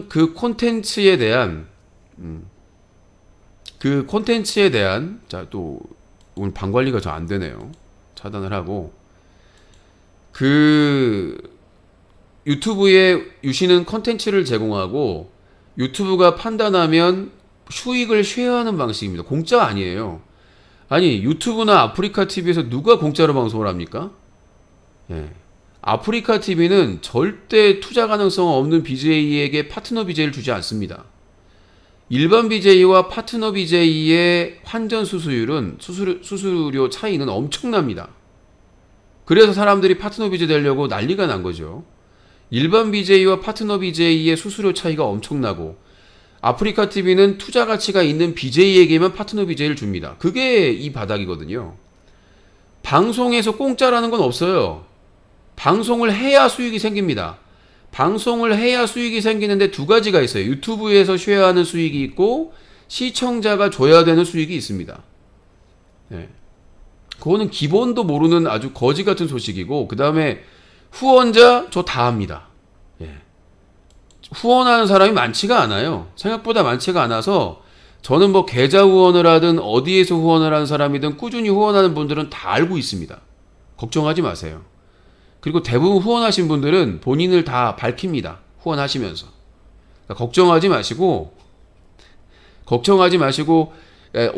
그 콘텐츠에 대한 자, 또 오늘 방 관리가 저 안 되네요. 차단을 하고 유튜브에 유시는 콘텐츠를 제공하고 유튜브가 판단하면 수익을 쉐어하는 방식입니다. 공짜 아니에요. 아니 유튜브나 아프리카 TV에서 누가 공짜로 방송을 합니까? 아프리카 TV는 절대 투자 가능성 없는 BJ에게 파트너 BJ를 주지 않습니다. 일반 BJ와 파트너 BJ의 환전 수수율은 수수료 차이는 엄청납니다. 그래서 사람들이 파트너 BJ 되려고 난리가 난 거죠. 일반 BJ와 파트너 BJ의 수수료 차이가 엄청나고 아프리카 TV는 투자 가치가 있는 BJ에게만 파트너 BJ를 줍니다. 그게 이 바닥이거든요. 방송에서 공짜라는 건 없어요. 방송을 해야 수익이 생깁니다. 방송을 해야 수익이 생기는데 두 가지가 있어요. 유튜브에서 쉐어하는 수익이 있고 시청자가 줘야 되는 수익이 있습니다. 그거는 기본도 모르는 아주 거지 같은 소식이고, 그 다음에 후원자 저 다 합니다. 후원하는 사람이 많지가 않아요. 생각보다 많지가 않아서 저는 뭐 계좌 후원을 하든 어디에서 후원을 하는 사람이든 꾸준히 후원하는 분들은 다 알고 있습니다. 걱정하지 마세요. 그리고 대부분 후원하신 분들은 본인을 다 밝힙니다. 후원하시면서. 그러니까 걱정하지 마시고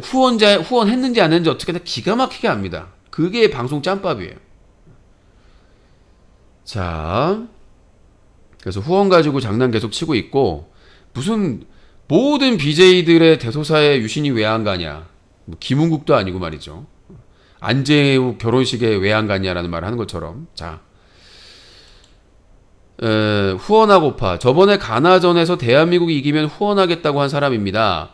후원했는지 안 했는지 어떻게든 기가 막히게 합니다. 그게 방송 짬밥이에요. 자, 그래서 후원 가지고 장난 계속 치고 있고, 무슨 모든 BJ들의 대소사에 유신이 왜 안 가냐, 뭐 김은국도 아니고 말이죠. 안재욱 결혼식에 왜 안 갔냐라는 말을 하는 것처럼. 자, 후원하고파. 저번에 가나전에서 대한민국이 이기면 후원하겠다고 한 사람입니다.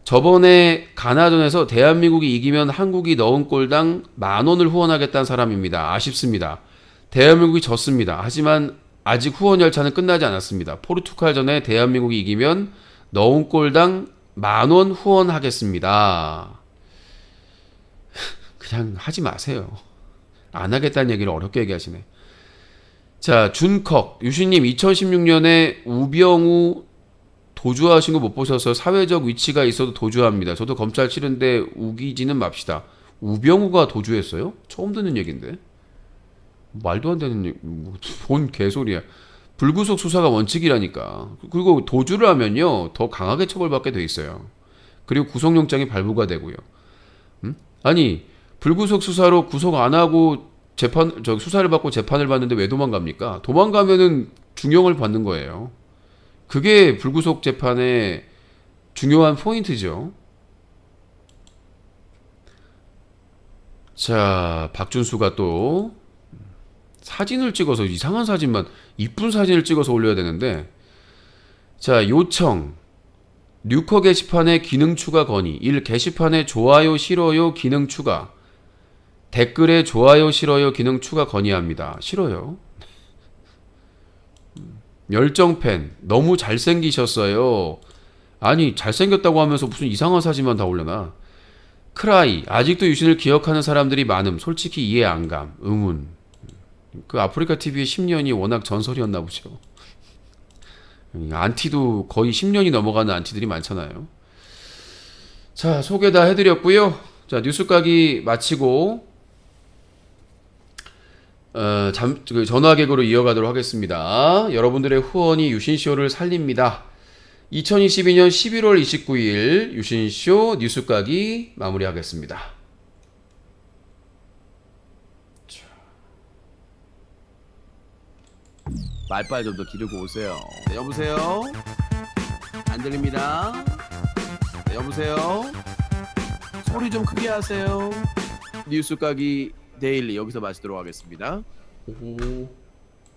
저번에 가나전에서 대한민국이 이기면 한국이 넣은 골당 10,000원을 후원하겠다는 사람입니다. 아쉽습니다. 대한민국이 졌습니다. 하지만 아직 후원 열차는 끝나지 않았습니다. 포르투갈전에 대한민국이 이기면 넣은 골당 10,000원 후원하겠습니다. 그냥 하지 마세요. 안 하겠다는 얘기를 어렵게 얘기하시네. 자, 준컥 유신님 2016년에 우병우 도주하신 거 못 보셨어요? 사회적 위치가 있어도 도주합니다. 저도 검찰 치는데 우기지는 맙시다. 우병우가 도주했어요? 처음 듣는 얘긴데. 말도 안 되는 얘기, 뭔 개소리야. 불구속 수사가 원칙이라니까. 그리고 도주를 하면요 더 강하게 처벌받게 돼 있어요. 그리고 구속영장이 발부가 되고요. 아니 불구속 수사로 구속 안 하고 수사를 받고 재판을 받는데 왜 도망갑니까? 도망가면은 중형을 받는 거예요. 그게 불구속 재판의 중요한 포인트죠. 자, 박준수가 또 사진을 찍어서 이상한 사진만 이쁜 사진을 찍어서 올려야 되는데, 자, 요청 뉴커 게시판에 기능 추가 건의 1. 게시판에 좋아요 싫어요 기능 추가, 댓글에 좋아요 싫어요 기능 추가 건의합니다. 싫어요. 열정팬 너무 잘생기셨어요. 아니 잘생겼다고 하면서 무슨 이상한 사진만 다 올려놔. 크라이 아직도 유신을 기억하는 사람들이 많음. 솔직히 이해 안감. 의문. 그 아프리카 TV의 10년이 워낙 전설이었나 보죠. 안티도 거의 10년이 넘어가는 안티들이 많잖아요. 자, 소개 다 해드렸고요. 자, 뉴스 까기 마치고 전화 개그로 이어가도록 하겠습니다. 여러분들의 후원이 유신쇼를 살립니다. 2022년 11월 29일 유신쇼 뉴스 까기 마무리하겠습니다. 말빨 좀 더 기르고 오세요. 네, 여보세요? 안 들립니다. 네, 여보세요? 소리 좀 크게 하세요. 뉴스 까기 데일리 여기서 마치도록 하겠습니다. 오호.